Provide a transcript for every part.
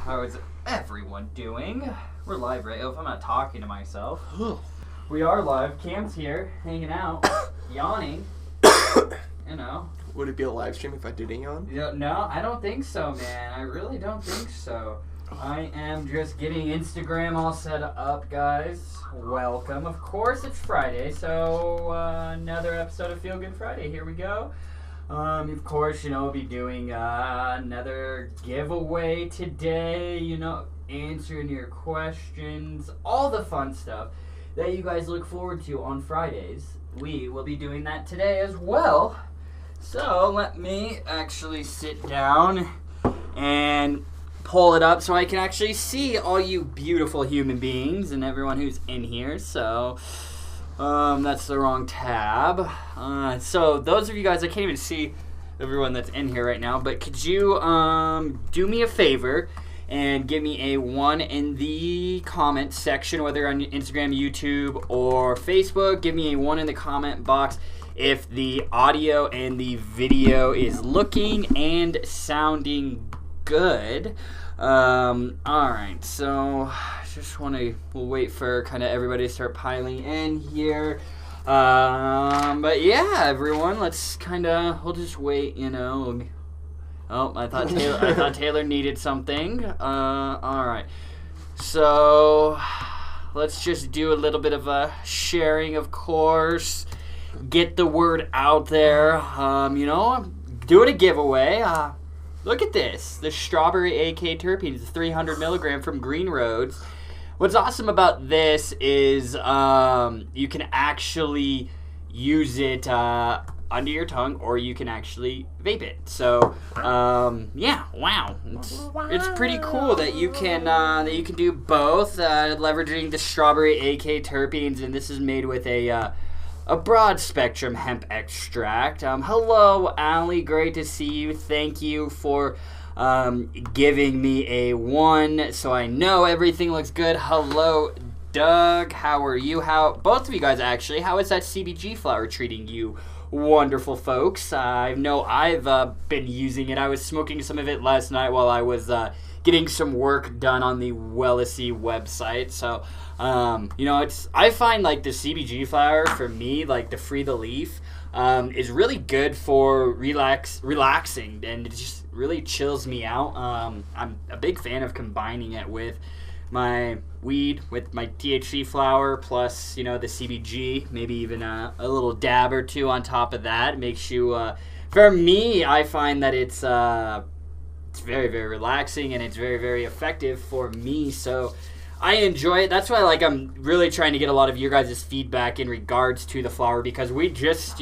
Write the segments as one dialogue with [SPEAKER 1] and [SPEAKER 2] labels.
[SPEAKER 1] How is everyone doing? We're live, right? I hope I'm not talking to myself. We are live. Cam's here, hanging out, yawning. You know.
[SPEAKER 2] Would it be a live stream if I didn't yawn?
[SPEAKER 1] Yeah, no, I don't think so, man. I really don't think so. I am just getting Instagram all set up, guys. Welcome. Of course, it's Friday, so another episode of Feel Good Friday. Here we go. Of course, we'll be doing another giveaway today, answering your questions, all the fun stuff that you guys look forward to on Fridays. We will be doing that today as well. So let me actually sit down and pull it up so I can actually see all you beautiful human beings and everyone who's in here. So that's the wrong tab. So those of you guys, I can't even see everyone that's in here right now, but could you do me a favor and give me a 1 in the comment section, whether on Instagram, YouTube, or Facebook. Give me a 1 in the comment box if the audio and the video is looking and sounding good. Alright, so just we'll wait for kind of everybody to start piling in here. But yeah, everyone, we'll just wait, Oh, I thought Taylor needed something. Alright. So let's just do a little bit of a sharing, of course. Get the word out there. Doing a giveaway. Look at this. The strawberry AK terpenes, 300 milligram from Green Roads. What's awesome about this is you can actually use it under your tongue, or you can actually vape it. So, yeah, wow. It's pretty cool that you can do both, leveraging the strawberry AK terpenes, and this is made with a broad spectrum hemp extract. Hello, Allie. Great to see you. Thank you for giving me a 1 so I know everything looks good. Hello, Doug. How are you? Both of you guys, actually. How is that CBG flower treating you, wonderful folks? I know I've been using it. I was smoking some of it last night while I was getting some work done on the Wellesley website. So, I find like the CBG flower, for me, like the Free the Leaf, is really good for relaxing, and it just really chills me out. I'm a big fan of combining it with my weed, with my THC flower, plus, the CBG, maybe even a little dab or two on top of that. It makes you, for me, I find that it's very, very relaxing, and it's very, very effective for me, so I enjoy it. That's why I'm really trying to get a lot of your guys' feedback in regards to the flower, because we just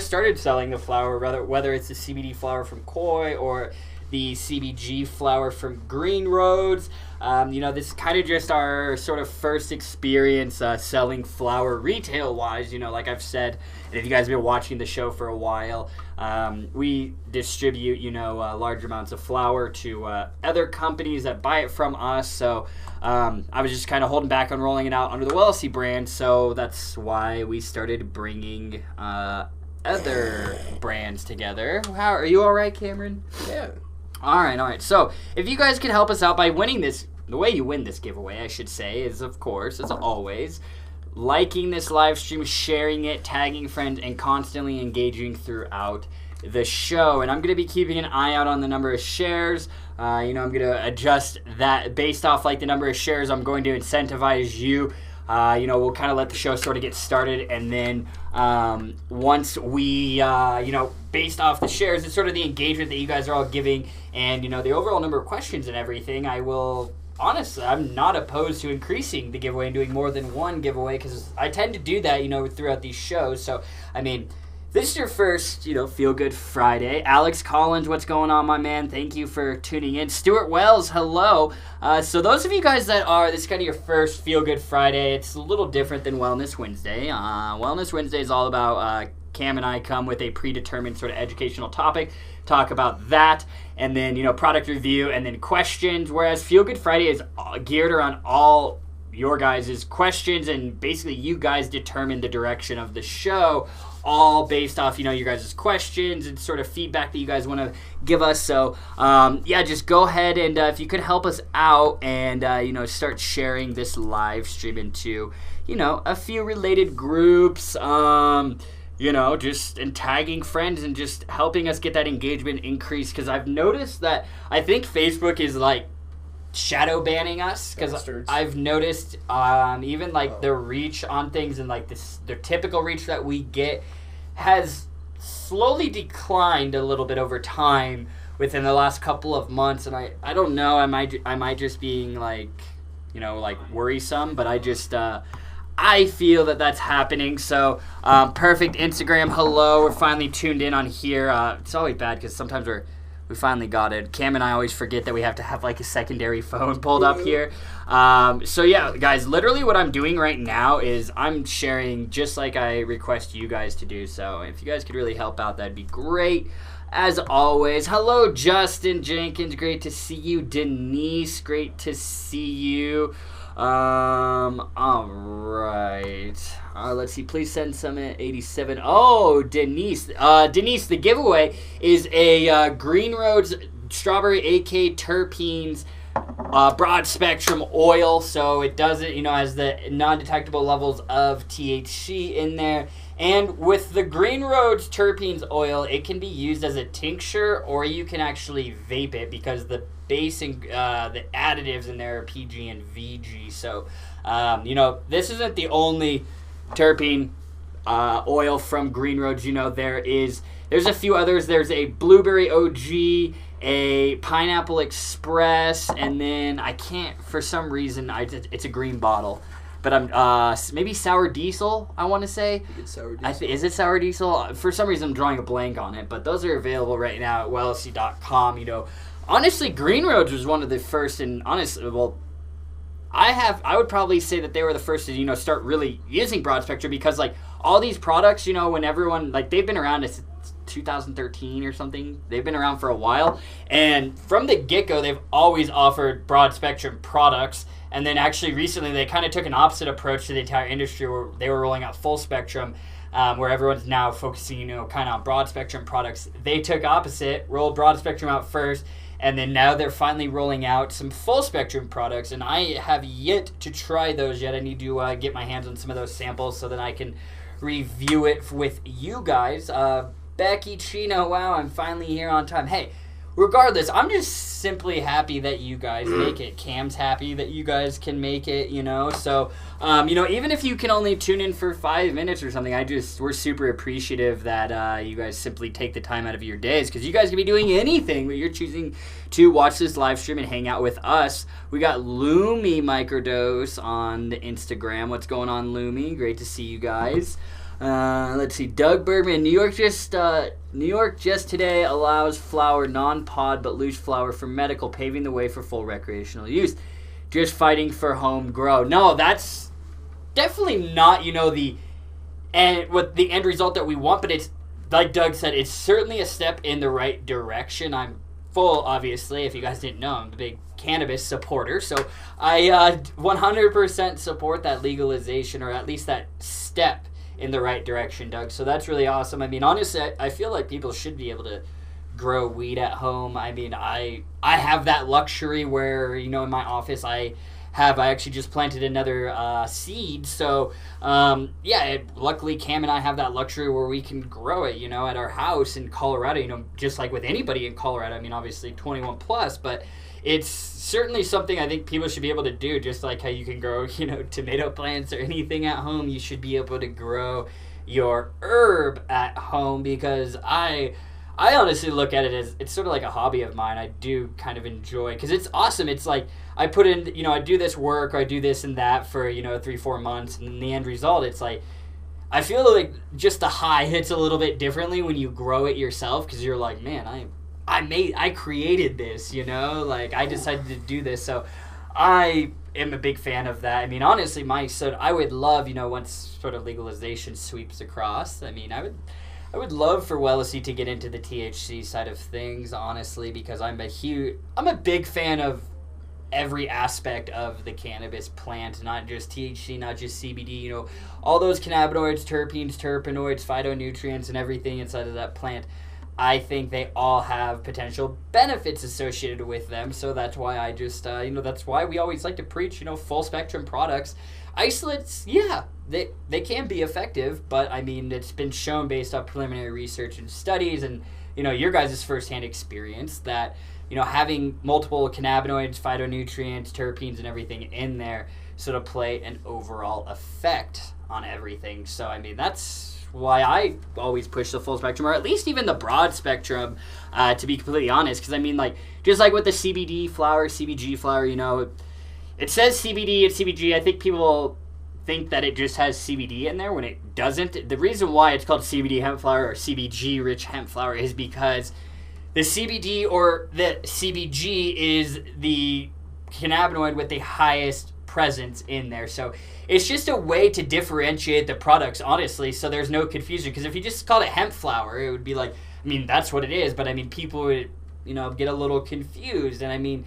[SPEAKER 1] started selling the flower, whether it's the CBD flower from Koi or the CBG flower from Green Roads. This is kind of just our sort of first experience selling flower retail-wise. Like I've said, and if you guys have been watching the show for a while, we distribute, large amounts of flower to other companies that buy it from us. So I was just kind of holding back on rolling it out under the Wellesley brand. So that's why we started bringing other brands together. Are you all right, Cameron?
[SPEAKER 2] Yeah.
[SPEAKER 1] All right. So if you guys could help us out by winning this, the way you win this giveaway, I should say, is, of course, as always, liking this live stream, sharing it, tagging friends, and constantly engaging throughout the show. And I'm going to be keeping an eye out on the number of shares. I'm going to adjust that based off the number of shares. I'm going to incentivize you. We'll kind of let the show sort of get started, and then once we, based off the shares, it's sort of the engagement that you guys are all giving, and, the overall number of questions and everything, honestly, I'm not opposed to increasing the giveaway and doing more than one giveaway, because I tend to do that, throughout these shows. So, this is your first, Feel Good Friday. Alex Collins, what's going on, my man? Thank you for tuning in. Stuart Wells, hello. So those of you guys this is kind of your first Feel Good Friday. It's a little different than Wellness Wednesday. Wellness Wednesday is all about Cam and I come with a predetermined sort of educational topic, talk about that, and then, product review, and then questions, whereas Feel Good Friday is geared around all your guys' questions, and basically you guys determine the direction of the show, all based off, your guys' questions and sort of feedback that you guys want to give us. So, just go ahead and if you could help us out and, start sharing this live stream into, a few related groups, just and tagging friends and just helping us get that engagement increase. Because I've noticed that I think Facebook is like shadow banning us, because I've noticed even like the reach on things and like the typical reach that we get has slowly declined a little bit over time within the last couple of months. And I don't know, am I just being like worrisome, but I feel that that's happening. So perfect. Instagram, hello, we're finally tuned in on here. It's always bad because sometimes we finally got it. Cam and I always forget that we have to have like a secondary phone pulled up here. So yeah, guys, literally what I'm doing right now is I'm sharing just like I request you guys to do. So if you guys could really help out, that'd be great. As always, hello, Justin Jenkins, great to see you. Denise, great to see you. All right. Let's see. Please send some at 87. Oh, Denise. Denise, the giveaway is a Green Roads Strawberry AK Terpenes broad spectrum oil. So it doesn't, has the non-detectable levels of THC in there. And with the Green Roads Terpenes oil, it can be used as a tincture, or you can actually vape it, because the base and the additives in there are PG and VG. So, this isn't the only terpene oil from Green Roads. There's a few others. There's a Blueberry OG, a Pineapple Express, and then I can't, for some reason, it's a green bottle. But I'm maybe Sour Diesel, I want to say.
[SPEAKER 2] It's Sour Diesel.
[SPEAKER 1] Is it Sour Diesel? For some reason, I'm drawing a blank on it. But those are available right now at wellsc.com. Honestly, Green Roads was one of the first, and honestly, I would probably say that they were the first to, start really using broad spectrum, because like all these products, when everyone, like, they've been around since 2013 or something. They've been around for a while, and from the get-go, they've always offered broad spectrum products. And then actually recently they kind of took an opposite approach to the entire industry, where they were rolling out full spectrum, where everyone's now focusing, kind of on broad spectrum products. They took opposite, rolled broad spectrum out first, and then now they're finally rolling out some full spectrum products. And I have yet to try those yet. I need to get my hands on some of those samples so that I can review it with you guys. Becky Chino, wow, I'm finally here on time. Hey, regardless, I'm just simply happy that you guys make it. Cam's happy that you guys can make it, So, even if you can only tune in for 5 minutes or something, we're super appreciative that you guys simply take the time out of your days, because you guys can be doing anything, but you're choosing to watch this live stream and hang out with us. We got Lumi Microdose on the Instagram. What's going on, Lumi? Great to see you guys. Let's see. Doug Bergman, New York just today allows flower, non-pod but loose flower for medical, paving the way for full recreational use. Just fighting for home grow. No, that's definitely not, the end result that we want, but it's, like Doug said, it's certainly a step in the right direction. I'm obviously, if you guys didn't know, I'm a big cannabis supporter, so I 100% support that legalization, or at least that step in the right direction, Doug. So that's really awesome. Honestly, I feel like people should be able to grow weed at home. I have that luxury where, in my office I actually just planted another seed. So, luckily Cam and I have that luxury where we can grow it, at our house in Colorado, just like with anybody in Colorado. Obviously 21 plus, but it's certainly something I think people should be able to do, just like how you can grow, tomato plants or anything at home. You should be able to grow your herb at home, because I honestly look at it as, it's sort of like a hobby of mine. I do kind of enjoy, because it's awesome. It's like I put in, I do this work, or I do this and that for, 3-4 months, and in the end result, it's like, I feel like just the high hits a little bit differently when you grow it yourself, because you're like, man, I created this, like I decided to do this. So I am a big fan of that. Honestly, I would love, once sort of legalization sweeps across, I would love for Wellesy to get into the THC side of things, honestly, because I'm a big fan of every aspect of the cannabis plant, not just THC, not just CBD, you know, all those cannabinoids, terpenes, terpenoids, phytonutrients, and everything inside of that plant. I think they all have potential benefits associated with them, so that's why I just, that's why we always like to preach, full spectrum products. Isolates, yeah, they can be effective, but I mean, it's been shown based on preliminary research and studies and, your guys' firsthand experience that, having multiple cannabinoids, phytonutrients, terpenes, and everything in there sort of play an overall effect on everything. So, I mean, that's why I always push the full spectrum, or at least even the broad spectrum, to be completely honest. Because, I mean, just like with the CBD flower, CBG flower, it says CBD and CBG. I think people think that it just has CBD in there when it doesn't. The reason why it's called CBD hemp flower or CBG rich hemp flower is because the CBD or the CBG is the cannabinoid with the highest presence in there. So it's just a way to differentiate the products, honestly, so there's no confusion. Because if you just called it hemp flower, it would be like, I mean, that's what it is. But, I mean, people would, get a little confused. And, I mean,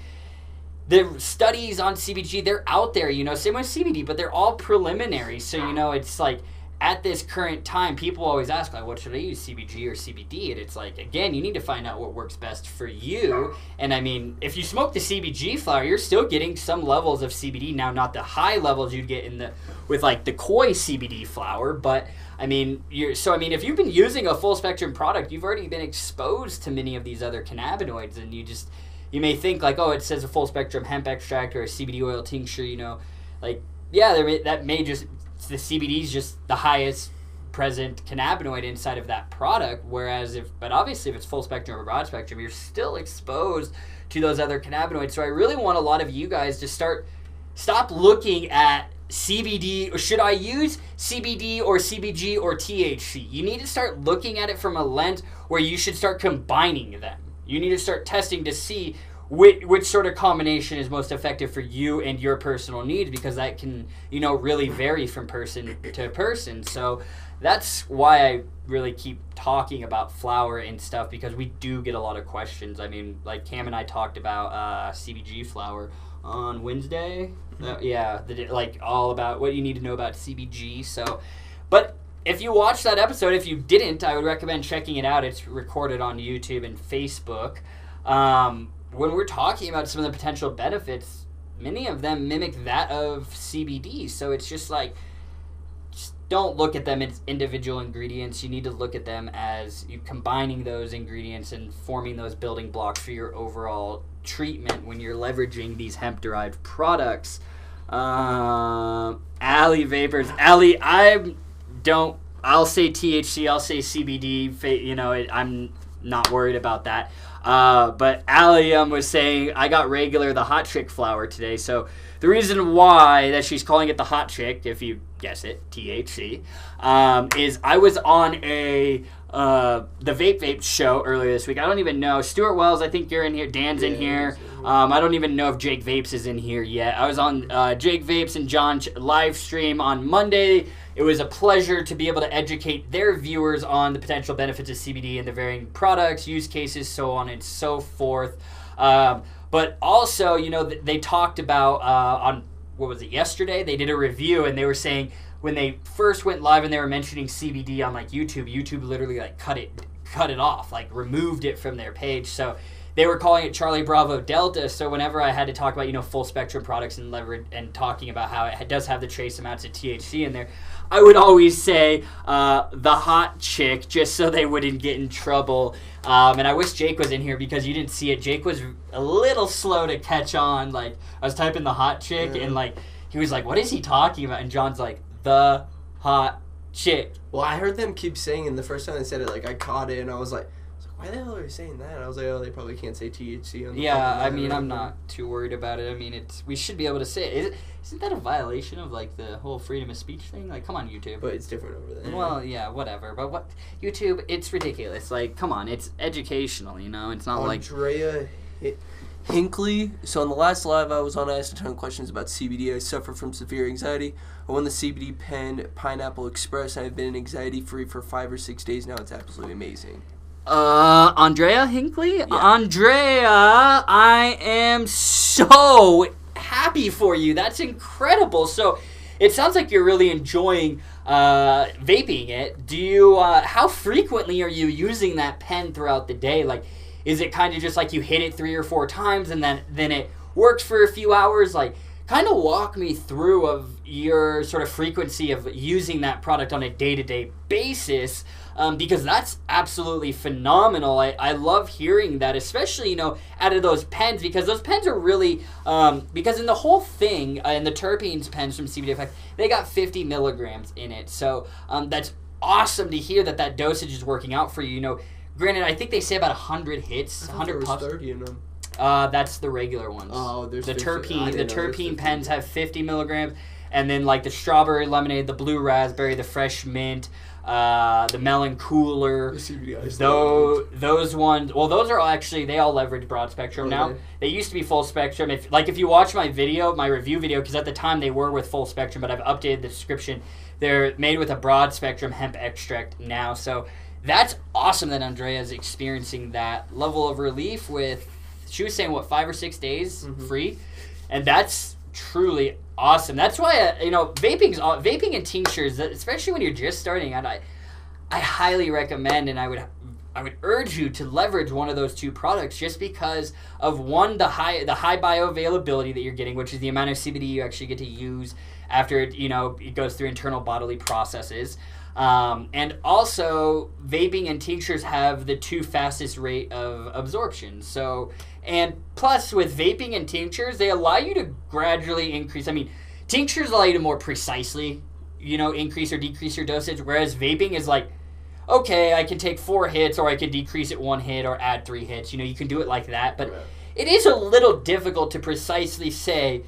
[SPEAKER 1] the studies on CBG, they're out there, same with CBD, but they're all preliminary. So, it's like at this current time, people always ask, like, what should I use, CBG or CBD? And it's like, again, you need to find out what works best for you. And, I mean, if you smoke the CBG flower, you're still getting some levels of CBD. Now, not the high levels you'd get with the koi CBD flower, but, I mean, if you've been using a full spectrum product, you've already been exposed to many of these other cannabinoids, and you may think, like, oh, it says a full spectrum hemp extract or a CBD oil tincture, that may just, the CBD is just the highest present cannabinoid inside of that product, but obviously if it's full spectrum or broad spectrum, you're still exposed to those other cannabinoids. So I really want a lot of you guys to stop looking at CBD, or should I use CBD or CBG or THC? You need to start looking at it from a lens where you should start combining them. You need to start testing to see which sort of combination is most effective for you and your personal needs, because that can, really vary from person to person. So that's why I really keep talking about flower and stuff, because we do get a lot of questions. I mean, like Cam and I talked about CBG flower on Wednesday. All about what you need to know about CBG. So, but if you watched that episode, if you didn't, I would recommend checking it out. It's recorded on YouTube and Facebook. When we're talking about some of the potential benefits, many of them mimic that of CBD. So it's just don't look at them as individual ingredients. You need to look at them as you combining those ingredients and forming those building blocks for your overall treatment when you're leveraging these hemp-derived products. Allie Vapors. Allie, I'll say THC, I'll say CBD. I'm not worried about that. But Allie was saying, I got regular the hot chick flower today. So the reason why that she's calling it the hot chick, if you guess it, THC, is I was on the Vape show earlier this week. I don't even know. Stuart Wells, I think you're in here. Dan's in here. I don't even know if Jake Vapes is in here yet. I was on Jake Vapes and John's live stream on Monday. It was a pleasure to be able to educate their viewers on the potential benefits of CBD and the varying products, use cases, so on and so forth. But also, they talked about on, what was it, yesterday? They did a review, and they were saying when they first went live and they were mentioning CBD on YouTube literally cut it off, removed it from their page. So they were calling it Charlie Bravo Delta. So whenever I had to talk about, full spectrum products and leverage and talking about how it does have the trace amounts of THC in there, I would always say the hot chick, just so they wouldn't get in trouble. And I wish Jake was in here because you didn't see it. Jake was a little slow to catch on. I was typing the hot chick, and he was like, what is he talking about? And John's like, the hot chick.
[SPEAKER 2] Well, I heard them keep saying, and the first time they said it, I caught it, and I was like, why the hell are they saying that? And I was like, oh, they probably can't say THC on the
[SPEAKER 1] I'm not too worried about it. I mean, we should be able to say it. Isn't that a violation of the whole freedom of speech thing? Come on, YouTube.
[SPEAKER 2] But it's different over there.
[SPEAKER 1] Well, yeah, whatever. But YouTube, it's ridiculous. Come on, it's educational, It's not
[SPEAKER 2] Andrea Hinkley. So on the last live I was on, I asked a ton of questions about CBD. I suffer from severe anxiety. I won the CBD pen Pineapple Express, and I've been anxiety-free for 5 or 6 days now. It's absolutely amazing.
[SPEAKER 1] Andrea Hinckley? Yeah. Andrea, I am so happy for you. That's incredible. So it sounds like you're really enjoying vaping it. Do you, how frequently are you using that pen throughout the day? Like, is it kind of just like you hit it 3 or 4 times and then it works for a few hours? Like, kind of walk me through of your sort of frequency of using that product on a day-to-day basis, because that's absolutely phenomenal. I love hearing that, especially, out of those pens, because those pens are really, because in the whole thing, in the terpenes pens from CBD Effect, they got 50 milligrams in it. So that's awesome to hear that dosage is working out for you. Granted, I think they say about 100 hits, 100 puffs.
[SPEAKER 2] 30 in them.
[SPEAKER 1] That's the regular ones.
[SPEAKER 2] Oh, there's
[SPEAKER 1] the
[SPEAKER 2] 50.
[SPEAKER 1] terpene pens have 50 milligrams, and then like the strawberry lemonade, the blue raspberry, the fresh mint, the melon cooler.
[SPEAKER 2] The CBD ice.
[SPEAKER 1] Those ones. Well, those are actually, they all leverage broad spectrum now. They used to be full spectrum. If you watch my review video, because at the time they were with full spectrum, but I've updated the description. They're made with a broad spectrum hemp extract now. So that's awesome that Andrea is experiencing that level of relief with. She was saying, 5 or 6 days free, and that's truly awesome. That's why vaping and tinctures, especially when you're just starting out, I highly recommend, and I would urge you to leverage one of those two products, just because of one, the high bioavailability that you're getting, which is the amount of CBD you actually get to use after it goes through internal bodily processes. And also, vaping and tinctures have the 2 fastest rate of absorption. So, and plus with vaping and tinctures, they allow you to gradually increase. I mean, tinctures allow you to more precisely, increase or decrease your dosage, whereas vaping is like, okay, I can take 4 hits, or I can decrease it 1 hit, or add 3 hits. You can do it like that, but it is a little difficult to precisely say,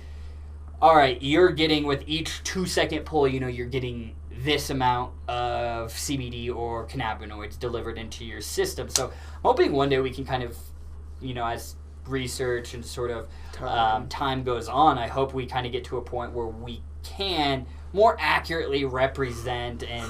[SPEAKER 1] all right, you're getting with each 2-second pull, you're getting this amount of CBD or cannabinoids delivered into your system. So I'm hoping one day we can kind of, as research and sort of time goes on, I hope we kind of get to a point where we can more accurately represent and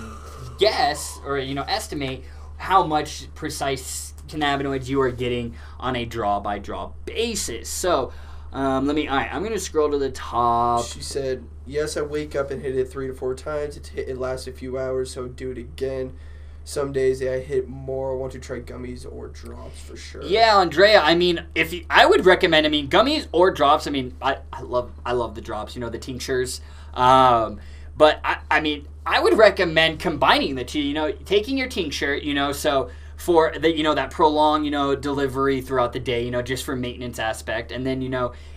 [SPEAKER 1] guess or, estimate how much precise cannabinoids you are getting on a draw-by-draw basis. So I'm going to scroll to the top.
[SPEAKER 2] She said, yes, I wake up and hit it 3 to 4 times. It lasts a few hours, so do it again. Some days I hit more. I want to try gummies or drops for sure.
[SPEAKER 1] Yeah, Andrea, I would recommend, gummies or drops. I love the drops, the tinctures. But I would recommend combining the two, taking your tincture, so for the, that prolonged, delivery throughout the day, just for maintenance aspect. And then,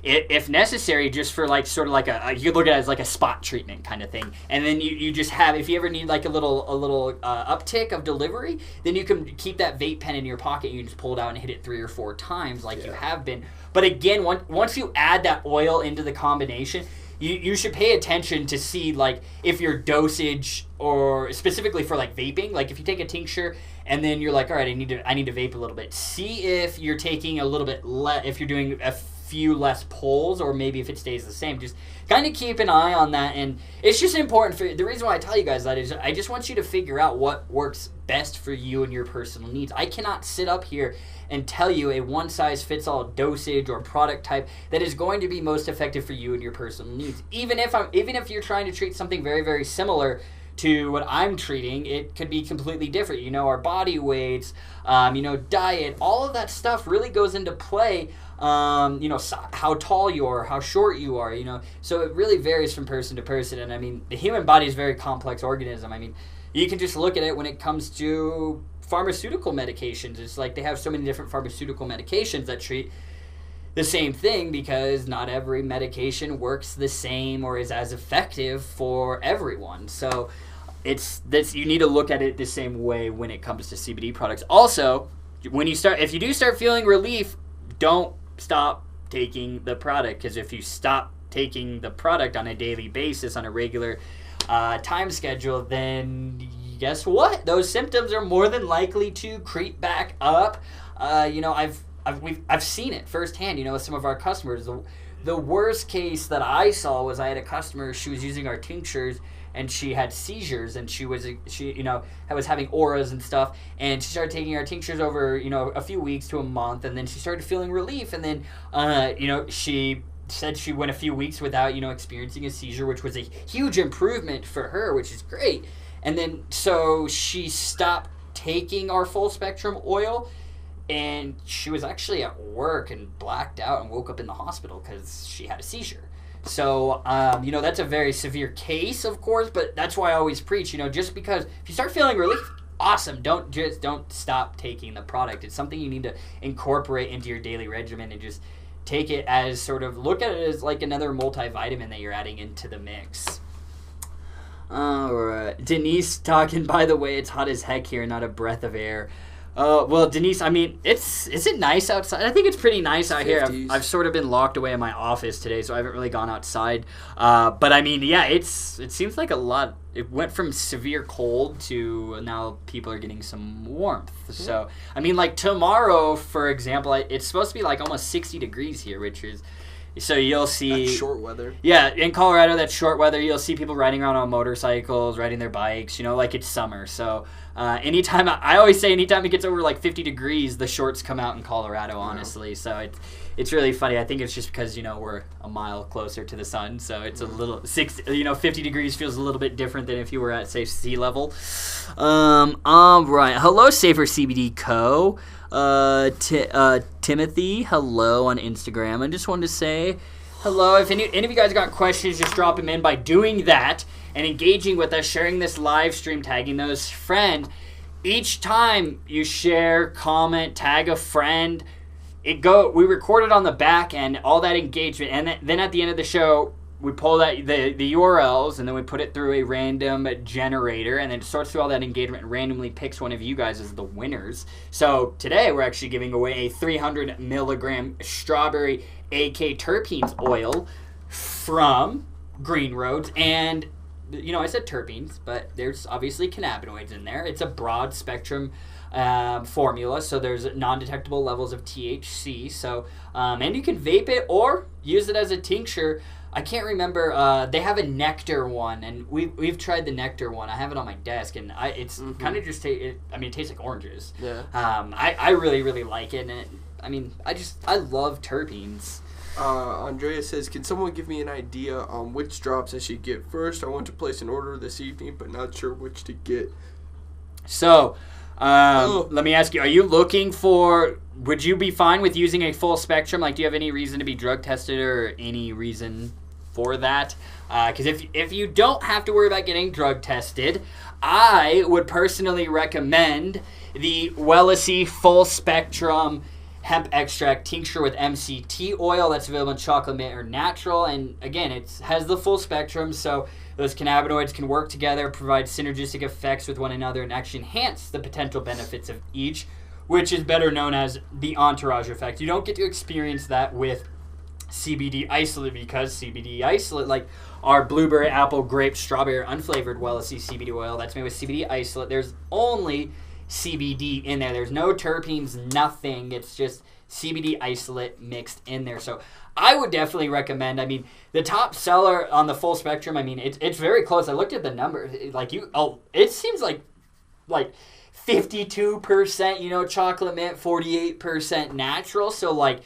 [SPEAKER 1] if necessary, just for like, sort of like you could look at it as like a spot treatment kind of thing. And then you just have, if you ever need like a little uptick of delivery, then you can keep that vape pen in your pocket. You can just pull it out and hit it 3 or 4 times like you have been. But again, once you add that oil into the combination, you should pay attention to see, like, if your dosage, or specifically for, like, vaping, like, if you take a tincture and then you're like, all right, I need to vape a little bit. See if you're taking a little bit less, if you're doing a few less pulls, or maybe if it stays the same. Just kind of keep an eye on that. And it's just important for, the reason why I tell you guys that is I just want you to figure out what works best for you and your personal needs. I cannot sit up here and tell you a one-size-fits-all dosage or product type that is going to be most effective for you and your personal needs. Even if you're trying to treat something very, very similar to what I'm treating, it could be completely different. Our body weights, diet, all of that stuff really goes into play. How tall you are, how short you are, so it really varies from person to person. And the human body is a very complex organism. You can just look at it when it comes to pharmaceutical medications. It's like they have so many different pharmaceutical medications that treat the same thing, because not every medication works the same or is as effective for everyone. So you need to look at it the same way when it comes to CBD products. Also, if you do start feeling relief, don't stop taking the product, because if you stop taking the product on a daily basis, on a regular time schedule, then guess what? Those symptoms are more than likely to creep back up. I've seen it firsthand. With some of our customers, the worst case that I saw was I had a customer, she was using our tinctures, and she had seizures, and she was having auras and stuff, and she started taking our tinctures over, a few weeks to a month, and then she started feeling relief, and then, she said she went a few weeks without, experiencing a seizure, which was a huge improvement for her, which is great. And then, so she stopped taking our full spectrum oil, and she was actually at work and blacked out and woke up in the hospital because she had a seizure. So, that's a very severe case, of course, but that's why I always preach, just because if you start feeling relief, awesome. Don't stop taking the product. It's something you need to incorporate into your daily regimen and just take it as look at it as like another multivitamin that you're adding into the mix. All right. Denise talking, by the way, it's hot as heck here, not a breath of air. Well, Denise, I mean, is it nice outside? I think it's pretty nice out 50s. Here. I've sort of been locked away in my office today, so I haven't really gone outside. But I mean, yeah, it seems like a lot. It went from severe cold to now people are getting some warmth. Mm-hmm. So, I mean, like tomorrow, for example, it's supposed to be like almost 60 degrees here, which is... So you'll see...
[SPEAKER 2] That's short weather.
[SPEAKER 1] Yeah, in Colorado, that's short weather. You'll see people riding around on motorcycles, riding their bikes, like it's summer. So anytime... I always say anytime it gets over like 50 degrees, the shorts come out in Colorado, honestly. Wow. So it's really funny. I think it's just because, we're a mile closer to the sun. So it's a little... 50 degrees feels a little bit different than if you were at, say, sea level. All right. Hello, Safer CBD Co. Timothy, hello on Instagram. I just wanted to say hello. If any of you guys got questions, just drop them in by doing that and engaging with us, sharing this live stream, tagging those friends. Each time you share, comment, tag a friend, we record it on the back end, all that engagement, and then at the end of the show, we pull that the URLs, and then we put it through a random generator, and then it sorts through all that engagement and randomly picks one of you guys as the winners. So today we're actually giving away a 300 milligram strawberry AK terpenes oil from Green Roads. And, I said terpenes, but there's obviously cannabinoids in there. It's a broad spectrum formula, so there's non-detectable levels of THC. So, and you can vape it or use it as a tincture. I can't remember. They have a nectar one, and we've tried the nectar one. I have it on my desk, and it's kind of just it tastes like oranges. Yeah. I really, really like it, and I love terpenes.
[SPEAKER 2] Andrea says, can someone give me an idea on which drops I should get first? I want to place an order this evening, but not sure which to get.
[SPEAKER 1] So, let me ask you, are you looking for... Would you be fine with using a full spectrum? Like, do you have any reason to be drug tested or any reason for that? Because if you don't have to worry about getting drug tested, I would personally recommend the Wellesi full spectrum hemp extract tincture with MCT oil that's available in chocolate mint or natural. And again, it has the full spectrum, so those cannabinoids can work together, provide synergistic effects with one another, and actually enhance the potential benefits of each, which is better known as the entourage effect. You don't get to experience that with CBD isolate, because CBD isolate, like our blueberry, apple, grape, strawberry, unflavored Wellesi CBD oil that's made with CBD isolate, there's only CBD in there. There's no terpenes, nothing. It's just CBD isolate mixed in there. So I would definitely recommend. The top seller on the full spectrum, it's very close. I looked at the number. It seems like 52%, chocolate mint, 48% natural. So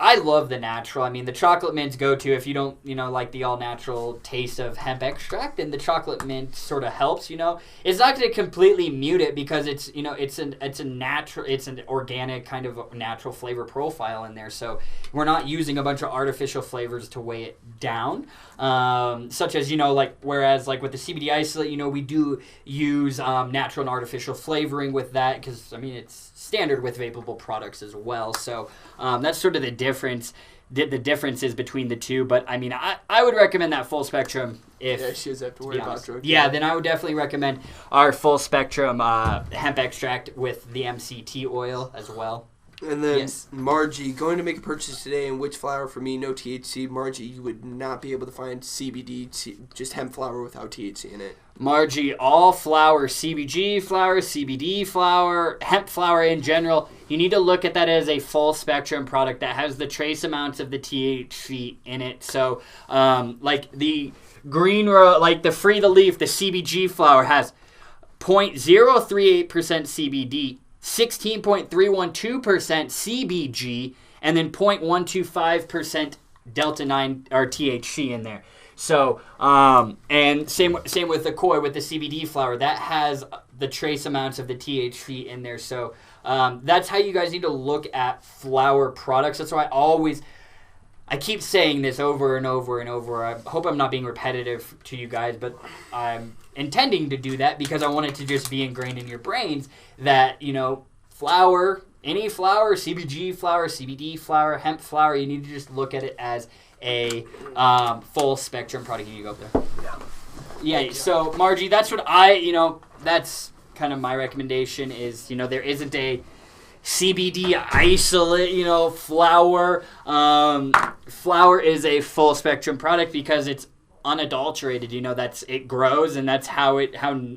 [SPEAKER 1] I love the natural. The chocolate mint's go-to if you don't, like the all-natural taste of hemp extract, and the chocolate mint sort of helps, It's not going to completely mute it because it's, it's an organic kind of natural flavor profile in there. So we're not using a bunch of artificial flavors to weigh it down, such as, whereas with the CBD isolate, we do use natural and artificial flavoring with that because, it's standard with vapable products as well. So that's sort of the difference. The differences between the two, but I would recommend that full spectrum. If
[SPEAKER 2] she doesn't have to worry about drugs.
[SPEAKER 1] Yeah, then I would definitely recommend our full spectrum hemp extract with the MCT oil as well.
[SPEAKER 2] And then
[SPEAKER 1] Yes.
[SPEAKER 2] Margie, going to make a purchase today in which flower for me, no THC. Margie, you would not be able to find CBD, just hemp flower without THC in it.
[SPEAKER 1] Margie, all flour, CBG flour, CBD flour, hemp flour in general, you need to look at that as a full spectrum product that has the trace amounts of the THC in it. So, like the like the Free the Leaf, the CBG flour has 0.038% CBD, 16.312% CBG, and then 0.125% Delta 9 or THC in there. So, and same with the Koi, with the CBD flower, that has the trace amounts of the THC in there. So, that's how you guys need to look at flower products. That's why I keep saying this over and over and over. I hope I'm not being repetitive to you guys, but I'm intending to do that because I want it to just be ingrained in your brains that, flower, any flower, CBG flower, CBD flower, hemp flower, you need to just look at it as a full spectrum product. Can you go up there? Yeah, so Margie, that's what that's kind of my recommendation is, there isn't a CBD isolate, flower. Flower is a full spectrum product because it's unadulterated. It grows and that's how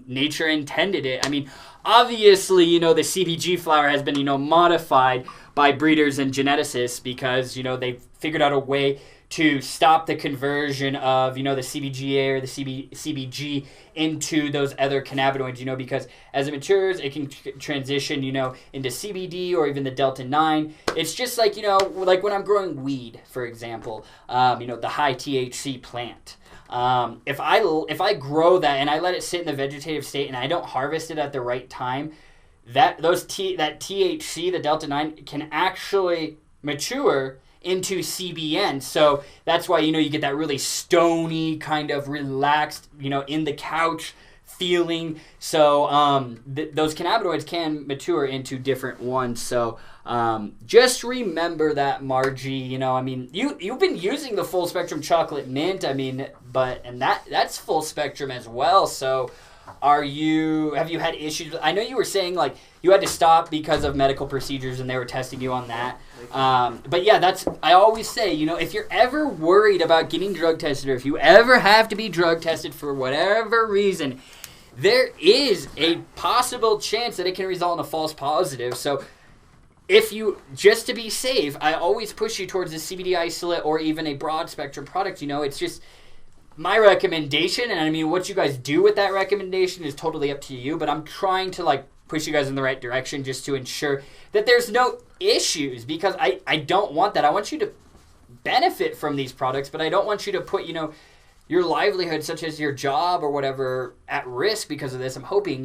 [SPEAKER 1] nature intended it. I mean, obviously, the CBG flower has been, modified by breeders and geneticists because, they've figured out a way to stop the conversion of, the CBGA or the CBG into those other cannabinoids, because as it matures, it can transition, into CBD or even the Delta 9. It's just like, like when I'm growing weed, for example, the high THC plant. If I grow that and I let it sit in the vegetative state and I don't harvest it at the right time, that THC, the Delta 9, can actually mature into CBN. So that's why, you get that really stony kind of relaxed, in the couch feeling. So those cannabinoids can mature into different ones. So just remember that, Margie. You've been using the full spectrum chocolate mint. That's full spectrum as well. So have you had issues? I know you were saying like you had to stop because of medical procedures and they were testing you on that. But yeah, I always say, if you're ever worried about getting drug tested or if you ever have to be drug tested for whatever reason, there is a possible chance that it can result in a false positive. So just to be safe, I always push you towards the CBD isolate or even a broad spectrum product. It's just my recommendation. And what you guys do with that recommendation is totally up to you. But I'm trying to push you guys in the right direction just to ensure that there's no issues because I don't want that. I want you to benefit from these products, but I don't want you to put, your livelihood, such as your job or whatever, at risk because of this. I'm hoping,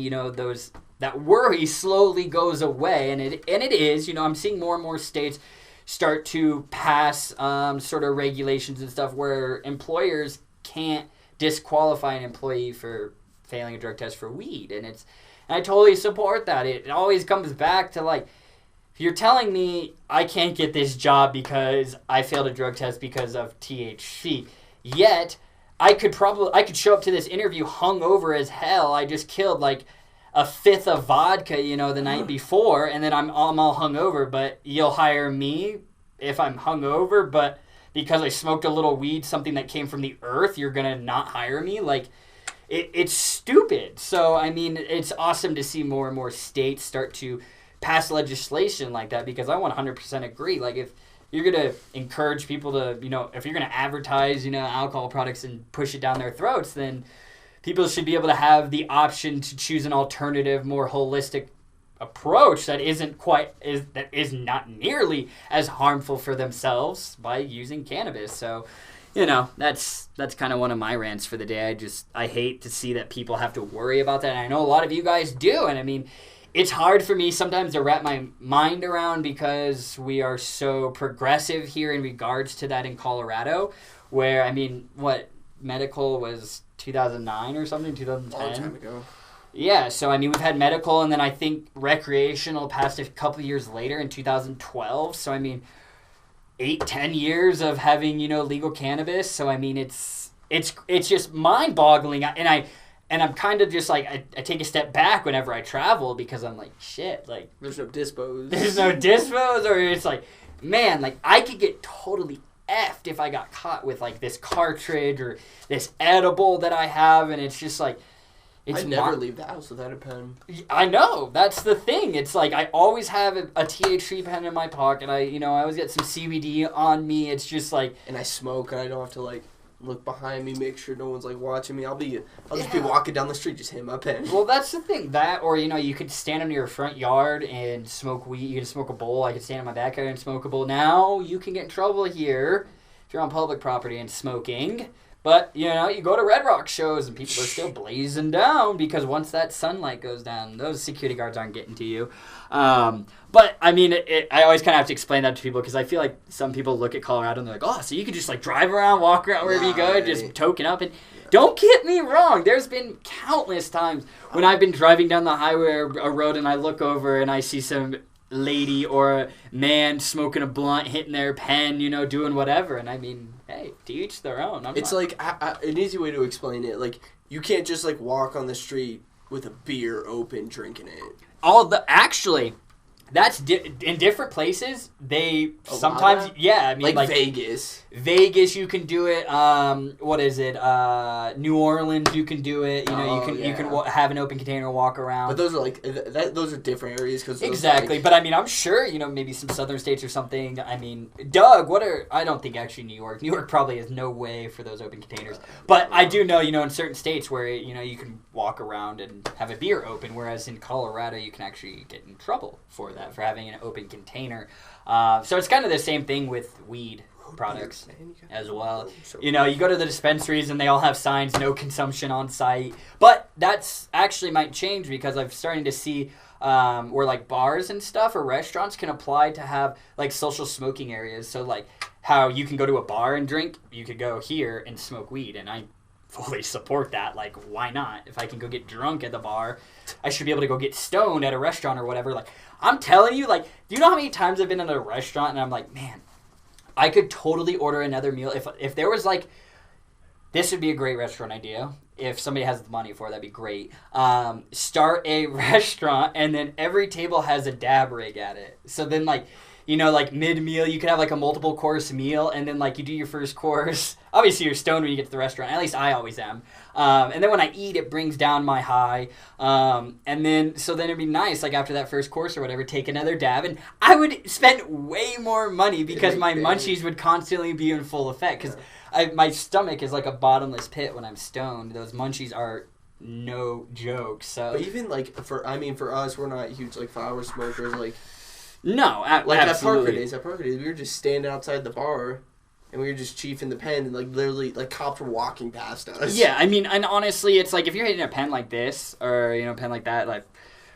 [SPEAKER 1] that worry slowly goes away, and it is. I'm seeing more and more states start to pass sort of regulations and stuff where employers can't disqualify an employee for failing a drug test for weed, and I totally support that. It always comes back to if you're telling me I can't get this job because I failed a drug test because of THC, yet I could show up to this interview hungover as hell. I just killed a fifth of vodka, the night before, and then I'm all hungover. But you'll hire me if I'm hungover, but because I smoked a little weed, something that came from the earth, you're gonna not hire me? It's stupid. So it's awesome to see more and more states start to pass legislation like that because I 100% agree. If you're going to encourage people to, if you're going to advertise, alcohol products and push it down their throats, then people should be able to have the option to choose an alternative, more holistic approach that is not nearly as harmful for themselves by using cannabis. So, that's kind of one of my rants for the day. I hate to see that people have to worry about that. And I know a lot of you guys do. And it's hard for me sometimes to wrap my mind around because we are so progressive here in regards to that in Colorado, where, medical was 2009 or something, 2010?
[SPEAKER 2] A long time ago.
[SPEAKER 1] Yeah, so, we've had medical, and then I think recreational passed a couple years later in 2012. So, 8-10 years of having, legal cannabis. So, it's just mind-boggling. And And I'm kind of just like, I take a step back whenever I travel because I'm like, shit, like.
[SPEAKER 2] There's no dispos.
[SPEAKER 1] There's no dispos, or it's like, man, like, I could get totally effed if I got caught with, like, this cartridge or this edible that I have, and it's just like.
[SPEAKER 2] I never leave the house without a pen.
[SPEAKER 1] I know. That's the thing. It's like I always have a THC pen in my pocket. I always get some CBD on me. It's just like...
[SPEAKER 2] And I smoke, and I don't have to, like, look behind me, make sure no one's, like, watching me. I'll just be walking down the street, just hitting my pen.
[SPEAKER 1] Well, that's the thing. That, or, you could stand in your front yard and smoke weed. You can smoke a bowl. I could stand in my backyard and smoke a bowl. Now, you can get in trouble here if you're on public property and smoking. But, you go to Red Rock shows and people are still blazing down because once that sunlight goes down, those security guards aren't getting to you. But, I mean, I always kind of have to explain that to people because I feel like some people look at Colorado and they're like, oh, so you could just, like, drive around, walk around wherever you go, just token up. And don't get me wrong. There's been countless times when I've been driving down the highway or a road and I look over and I see some lady or a man smoking a blunt, hitting their pen, doing whatever. And, I mean... Hey, to each their own.
[SPEAKER 2] It's like an easy way to explain it. Like, you can't just, like, walk on the street with a beer open drinking it.
[SPEAKER 1] Actually, that's in different places. They sometimes, I mean, like
[SPEAKER 2] Vegas.
[SPEAKER 1] Vegas, you can do it. What is it? New Orleans, you can do it. You can have an open container, walk around.
[SPEAKER 2] But those are like those are different areas because
[SPEAKER 1] exactly. But I mean, I'm sure maybe some southern states or something. I mean, Doug, I don't think actually New York. New York probably has no way for those open containers. But I do know in certain states where you can walk around and have a beer open, whereas in Colorado you can actually get in trouble for that for having an open container. So it's kind of the same thing with weed products as well. You go to the dispensaries and they all have signs, no consumption on site. But that's actually might change because I'm starting to see where like bars and stuff or restaurants can apply to have like social smoking areas. So like how you can go to a bar and drink, you could go here and smoke weed. And I fully support that. Like, why not? If I can go get drunk at the bar, I should be able to go get stoned at a restaurant or whatever. Like, I'm telling you, like, do you know how many times I've been in a restaurant and I'm like, man, I could totally order another meal. If there was, like, this would be a great restaurant idea. If somebody has the money for it, that'd be great. Start a restaurant, and then every table has a dab rig at it. So then, like, like mid-meal, you could have, like, a multiple-course meal, and then, like, you do your first course. Obviously, you're stoned when you get to the restaurant. At least I always am. And then when I eat, it brings down my high. And then it'd be nice, like, after that first course or whatever, take another dab. And I would spend way more money because my munchies would constantly be in full effect. Because my stomach is like a bottomless pit when I'm stoned. Those munchies are no joke. So,
[SPEAKER 2] but even, like, for us, we're not huge, like, flower smokers, like...
[SPEAKER 1] No,
[SPEAKER 2] like
[SPEAKER 1] absolutely.
[SPEAKER 2] At Parker Days, we were just standing outside the bar, and we were just chiefing the pen, and like literally, like cops were walking past us.
[SPEAKER 1] Yeah, I mean, and honestly, it's like if you're hitting a pen like this or a pen like that, like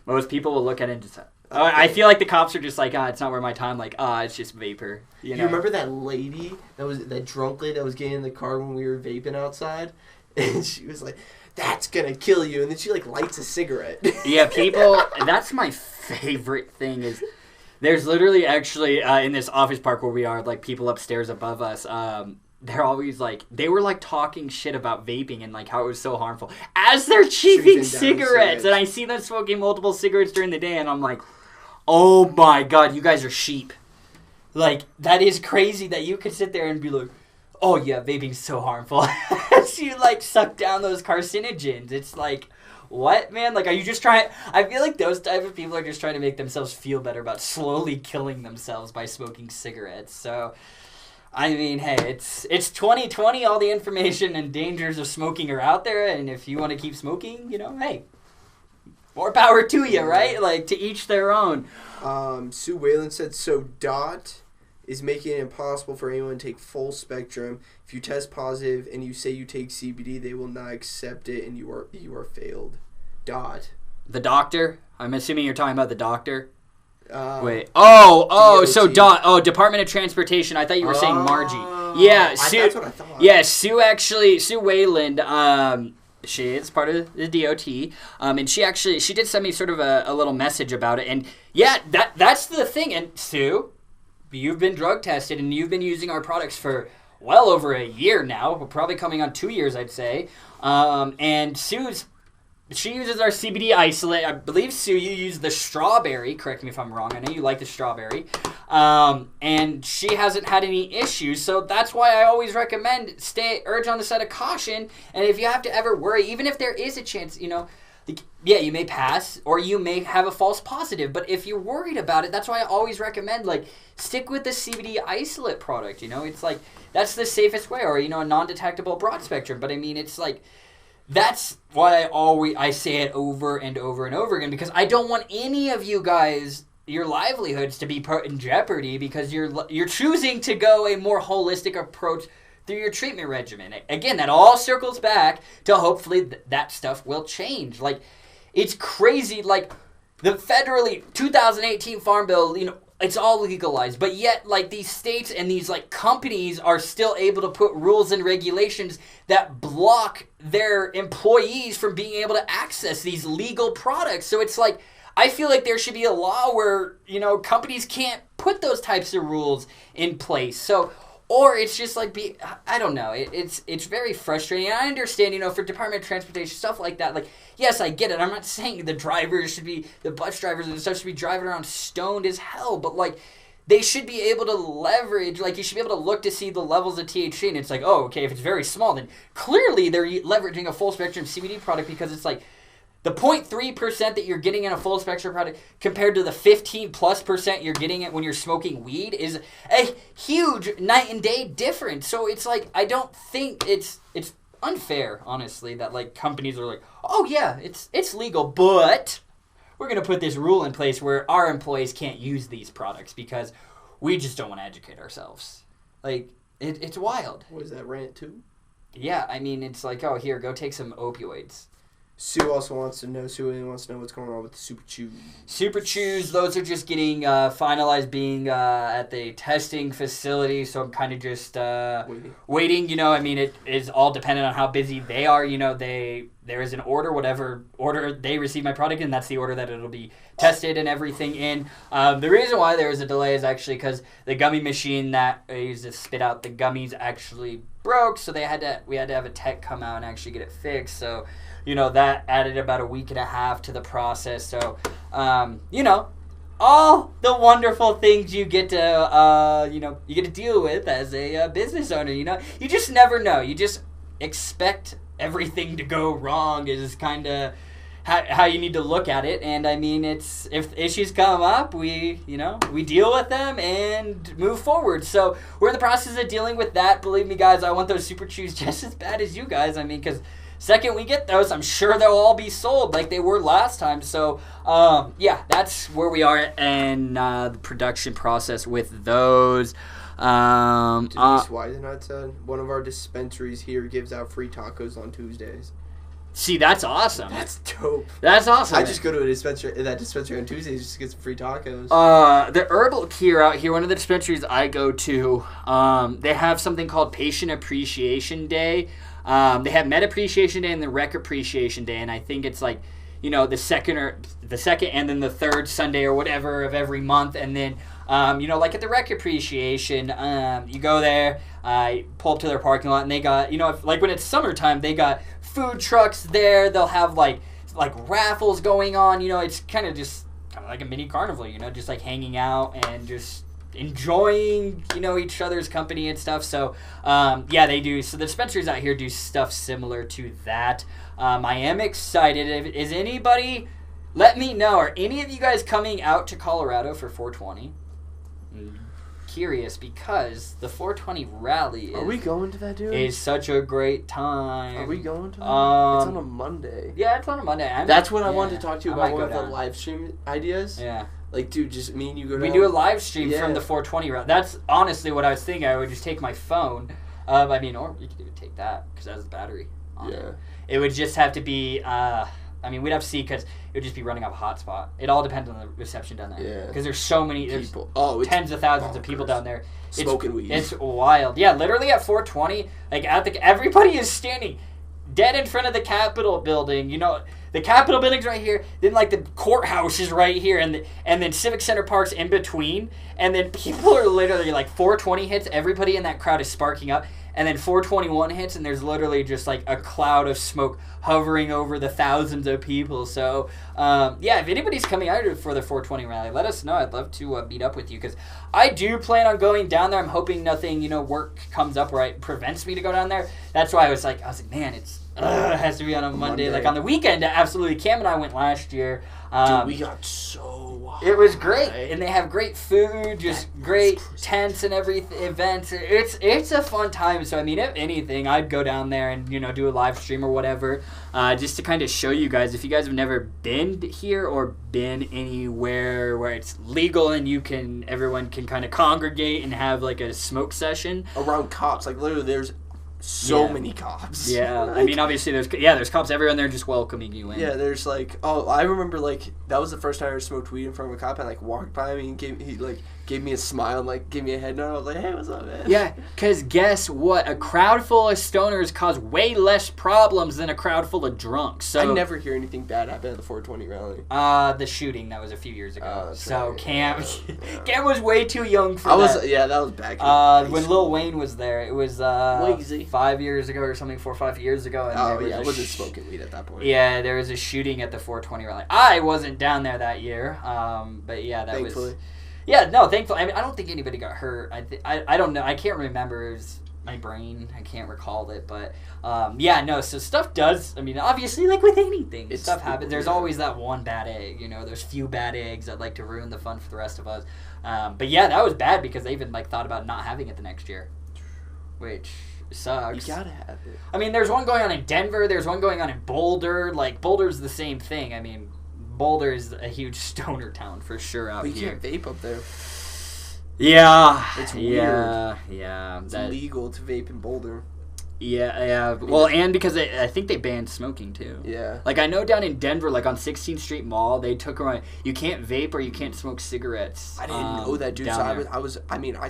[SPEAKER 1] most people will look at it and just. I feel like the cops are just like, it's not worth my time. Like, it's just vapor. You
[SPEAKER 2] remember that lady that drunk lady that was getting in the car when we were vaping outside, and she was like, "That's gonna kill you," and then she like lights a cigarette.
[SPEAKER 1] Yeah, people. That's my favorite thing is. There's literally actually in this office park where we are, like people upstairs above us, they're always like, they were like talking shit about vaping and like how it was so harmful as they're chiefing cigarettes. And I see them smoking multiple cigarettes during the day and I'm like, oh my God, you guys are sheep. Like, that is crazy that you could sit there and be like, oh yeah, vaping's so harmful. As you like suck down those carcinogens. It's like... What, man? Like, are you just trying... I feel like those type of people are just trying to make themselves feel better about slowly killing themselves by smoking cigarettes. So, I mean, hey, it's 2020. All the information and dangers of smoking are out there. And if you want to keep smoking, hey, more power to you, right? Like, to each their own.
[SPEAKER 2] Sue Whalen said, so DOT is making it impossible for anyone to take full spectrum. If you test positive and you say you take CBD, they will not accept it, and you are failed. DOT.
[SPEAKER 1] The doctor? I'm assuming you're talking about the doctor. Wait. So DOT. Oh, Department of Transportation. I thought you were saying Margie. Yeah, Sue.
[SPEAKER 2] That's what I thought.
[SPEAKER 1] Yeah, Sue Wayland. She is part of the DOT, and she did send me sort of a little message about it, and yeah, that's the thing. And Sue, you've been drug tested, and you've been using our products for well over a year now. We're probably coming on 2 years, I'd say. And Sue's she uses our CBD isolate. I believe, Sue, you use the strawberry. Correct me if I'm wrong. I know you like the strawberry. And she hasn't had any issues. So that's why I always recommend urge on the side of caution. And if you have to ever worry, even if there is a chance, yeah, you may pass or you may have a false positive. But if you're worried about it, that's why I always recommend, stick with the CBD isolate product. It's that's the safest way, or, a non-detectable broad spectrum. But I mean, it's that's why I say it over and over and over again, because I don't want any of you guys, your livelihoods, to be put in jeopardy because you're choosing to go a more holistic approach through your treatment regimen. Again, that all circles back to hopefully that stuff will change. It's crazy. The federally 2018 Farm Bill, it's all legalized, but yet, these states and these, companies are still able to put rules and regulations that block their employees from being able to access these legal products. So it's I feel like there should be a law where, companies can't put those types of rules in place. So, or it's just I don't know. It's very frustrating. I understand, for Department of Transportation, stuff like that. Yes, I get it. I'm not saying the bus drivers and stuff should be driving around stoned as hell, but they should be able to leverage, you should be able to look to see the levels of THC, and it's okay, if it's very small, then clearly they're leveraging a full spectrum CBD product, because it's the 0.3% that you're getting in a full spectrum product compared to the 15+% you're getting it when you're smoking weed is a huge night and day difference. So it's I don't think it's unfair, honestly, that companies are oh yeah, it's legal, but we're going to put this rule in place where our employees can't use these products because we just don't want to educate ourselves. It's wild.
[SPEAKER 2] What is that, rant too?
[SPEAKER 1] Yeah, I mean, it's oh, here, go take some opioids.
[SPEAKER 2] Sue also wants to know what's going on with the Super Chews.
[SPEAKER 1] Super Chews, those are just getting finalized, being at the testing facility, so I'm kind of just waiting. I mean, it is all dependent on how busy they are. There is an order, whatever order they receive my product in, that's the order that it'll be tested and everything in. The reason why there was a delay is actually because the gummy machine that I used to spit out the gummies actually broke, so we had to have a tech come out and actually get it fixed. So, that added about a week and a half to the process. So, all the wonderful things you get to, you get to deal with as a business owner. You just never know. You just expect everything to go wrong is kind of how you need to look at it. And I mean, if issues come up, we deal with them and move forward. So we're in the process of dealing with that. Believe me, guys, I want those Super Chews just as bad as you guys. I mean, because second we get those, I'm sure they'll all be sold like they were last time. So, yeah, that's where we are in the production process with those.
[SPEAKER 2] Denise Weisenhunt said, one of our dispensaries here gives out free tacos on Tuesdays.
[SPEAKER 1] See, that's awesome.
[SPEAKER 2] That's dope.
[SPEAKER 1] That's awesome.
[SPEAKER 2] I just go to that dispensary on Tuesdays just to get some free tacos.
[SPEAKER 1] The Herbal Cure out here, one of the dispensaries I go to, they have something called Patient Appreciation Day. They have Med Appreciation Day and the Rec Appreciation Day, and I think it's the second and then the third Sunday or whatever of every month, and then at the Rec Appreciation, you go there, pull up to their parking lot, and they got, when it's summertime, they got food trucks there. They'll have raffles going on. It's kind of like a mini carnival. Just hanging out and just enjoying each other's company and stuff. So yeah, they do. So the dispensaries out here do stuff similar to that. I am excited. Is anybody? Let me know. Are any of you guys coming out to Colorado for 420? Curious, because the 420 rally
[SPEAKER 2] Are we going to that, dude?
[SPEAKER 1] Is such a great time.
[SPEAKER 2] Are we going to that?
[SPEAKER 1] It's
[SPEAKER 2] on a Monday.
[SPEAKER 1] Yeah, it's on a Monday.
[SPEAKER 2] That's what I wanted to talk to you about, one of the live stream ideas.
[SPEAKER 1] Yeah.
[SPEAKER 2] Dude, just me and you go down.
[SPEAKER 1] We do a live stream from the 420 rally. That's honestly what I was thinking. I would just take my phone. Or you could even take that, because that has a battery on it. It would just have to be... we'd have to see, because it would just be running off a hotspot. It all depends on the reception down there. Yeah. Because there's so many, people. Tens of thousands of people down there.
[SPEAKER 2] Smoking weed.
[SPEAKER 1] It's wild. Yeah, literally at 420, everybody is standing dead in front of the Capitol building. The Capitol building's right here. Then the courthouse is right here, and then Civic Center Park's in between. And then people are literally 420 hits. Everybody in that crowd is sparking up. and then 421 hits, and there's literally just like a cloud of smoke hovering over the thousands of people. So, if anybody's coming out for the 420 rally, let us know. I'd love to meet up with you, because I do plan on going down there. I'm hoping nothing, work comes up where it prevents me to go down there. That's why I was like, man, it has to be on a Monday. Like on the weekend, absolutely. Cam and I went last year.
[SPEAKER 2] Dude, we got so high.
[SPEAKER 1] It was great, and they have great food, just great tents and everything, events. It's a fun time. So I mean, if anything, I'd go down there and do a live stream or whatever, just to kind of show you guys. If you guys have never been here or been anywhere where it's legal and everyone can kind of congregate and have like a smoke session
[SPEAKER 2] around cops, like literally, there's so many cops.
[SPEAKER 1] Yeah, I mean, obviously there's cops everywhere, and they're just welcoming you in.
[SPEAKER 2] Yeah, there's like, I remember like that was the first time I ever smoked weed in front of a cop, and like walked by me and gave me a smile and like gave me a head nod. I was like, hey, what's up, man?
[SPEAKER 1] Yeah, because guess what? A crowd full of stoners cause way less problems than a crowd full of drunks. So
[SPEAKER 2] I never hear anything bad happen at the 420 rally.
[SPEAKER 1] The shooting that was a few years ago.
[SPEAKER 2] Right.
[SPEAKER 1] Cam was way too young for that.
[SPEAKER 2] That was back.
[SPEAKER 1] When Lil Wayne was there, it was 5 years ago or something, 4 or 5 years ago. And
[SPEAKER 2] I wasn't smoking weed at that point.
[SPEAKER 1] Yeah, there was a shooting at the 420 rally. I wasn't down there that year, but yeah, that
[SPEAKER 2] Thankfully.
[SPEAKER 1] was. Yeah, no, thankfully. I mean, I don't think anybody got hurt. I don't know. I can't remember. It was my brain. I can't recall it. But, so stuff does. I mean, obviously, like with anything, stuff happens. There's always that one bad egg. There's few bad eggs that like to ruin the fun for the rest of us. But, yeah, that was bad because they even, like, thought about not having it the next year, which sucks.
[SPEAKER 2] You gotta have it.
[SPEAKER 1] I mean, there's one going on in Denver. There's one going on in Boulder. Like, Boulder's the same thing. I mean, Boulder is a huge stoner town for sure out here.
[SPEAKER 2] We can't vape up there.
[SPEAKER 1] Yeah.
[SPEAKER 2] It's weird.
[SPEAKER 1] Yeah.
[SPEAKER 2] It's illegal to vape in Boulder.
[SPEAKER 1] Yeah. Well, and because I think they banned smoking too.
[SPEAKER 2] Yeah.
[SPEAKER 1] Like I know down in Denver, like on 16th Street Mall, they took around you can't vape or you can't smoke cigarettes.
[SPEAKER 2] I didn't know that, dude. So I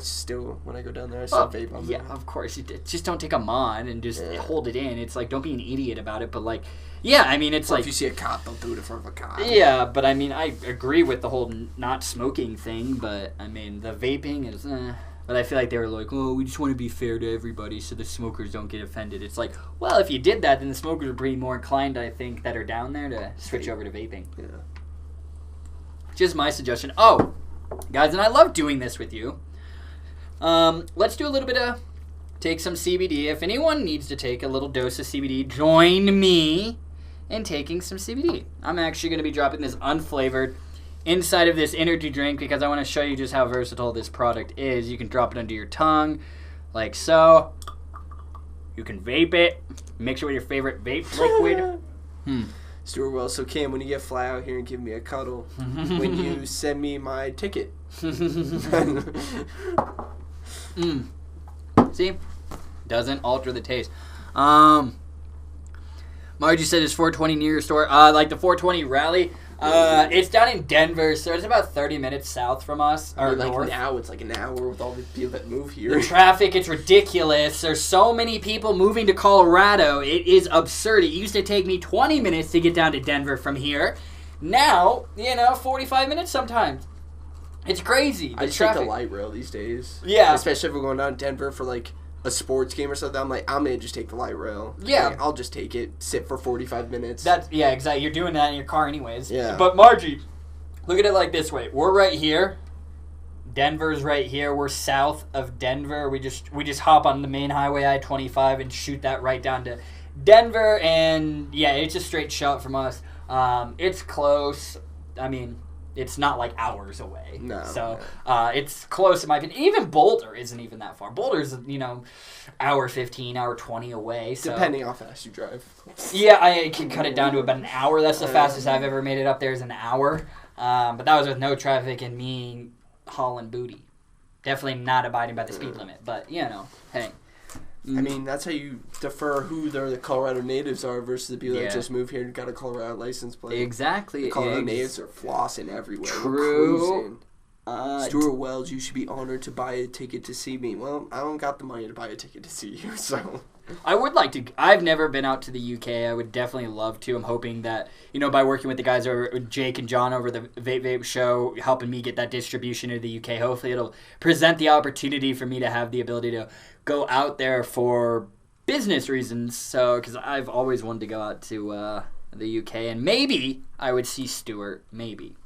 [SPEAKER 2] still when I go down there, I still vape on there.
[SPEAKER 1] Yeah, of course. Just don't take them on and just hold it in. It's like don't be an idiot about it, but like. Yeah, I mean, it's like...
[SPEAKER 2] if you see a cop, don't do it in front of a cop.
[SPEAKER 1] Yeah, but I mean, I agree with the whole not smoking thing, but I mean, the vaping is... But I feel like they were like, oh, we just want to be fair to everybody so the smokers don't get offended. It's like, well, if you did that, then the smokers would be more inclined, I think, that are down there to switch over to vaping.
[SPEAKER 2] Yeah.
[SPEAKER 1] Just my suggestion. Oh, guys, and I love doing this with you. Let's do a little bit of... Take some CBD. If anyone needs to take a little dose of CBD, join me in taking some CBD. I'm actually going to be dropping this unflavored inside of this energy drink because I want to show you just how versatile this product is. You can drop it under your tongue like so. You can vape it. Mix it with your favorite vape liquid.
[SPEAKER 2] Stuart Wells. So Cam, when you get fly out here and give me a cuddle, when you send me my ticket.
[SPEAKER 1] See? Doesn't alter the taste. Margie said it's 420 near your store. Like the 420 rally. It's down in Denver, so it's about 30 minutes south from us. Or
[SPEAKER 2] like
[SPEAKER 1] north.
[SPEAKER 2] now, it's like an hour with all the people that move here.
[SPEAKER 1] The traffic, it's ridiculous. There's so many people moving to Colorado. It is absurd. It used to take me 20 minutes to get down to Denver from here. Now, 45 minutes sometimes. It's crazy.
[SPEAKER 2] I just take the light rail these days.
[SPEAKER 1] Yeah.
[SPEAKER 2] Especially if we're going down to Denver for like a sports game or something. I'm like, I'm going to just take the light rail.
[SPEAKER 1] Yeah.
[SPEAKER 2] Like, I'll just take it, sit for 45 minutes.
[SPEAKER 1] Yeah, exactly. You're doing that in your car anyways.
[SPEAKER 2] Yeah.
[SPEAKER 1] But Margie, look at it like this way. We're right here. Denver's right here. We're south of Denver. We just hop on the main highway I-25 and shoot that right down to Denver. And yeah, it's a straight shot from us. It's close. I mean... It's not like hours away.
[SPEAKER 2] No.
[SPEAKER 1] So it's close in my opinion. Even Boulder isn't even that far. Boulder's, hour 15, hour 20 away. So.
[SPEAKER 2] Depending how fast you drive.
[SPEAKER 1] Yeah, I can cut it down to about an hour. That's the fastest I've ever made it up there is an hour. But that was with no traffic and me hauling booty. Definitely not abiding by the speed limit. But, hey.
[SPEAKER 2] I mean, that's how you defer who the Colorado natives are versus the people that just moved here and got a Colorado license plate.
[SPEAKER 1] Exactly.
[SPEAKER 2] The Colorado natives are flossing everywhere.
[SPEAKER 1] True.
[SPEAKER 2] Stuart Wells, you should be honored to buy a ticket to see me. Well, I don't got the money to buy a ticket to see you, so...
[SPEAKER 1] I would like to. I've never been out to the UK. I would definitely love to. I'm hoping that, by working with the guys over Jake and John over the Vape show, helping me get that distribution to the UK. Hopefully, it'll present the opportunity for me to have the ability to go out there for business reasons. So, because I've always wanted to go out to the UK, and maybe I would see Stuart. Maybe.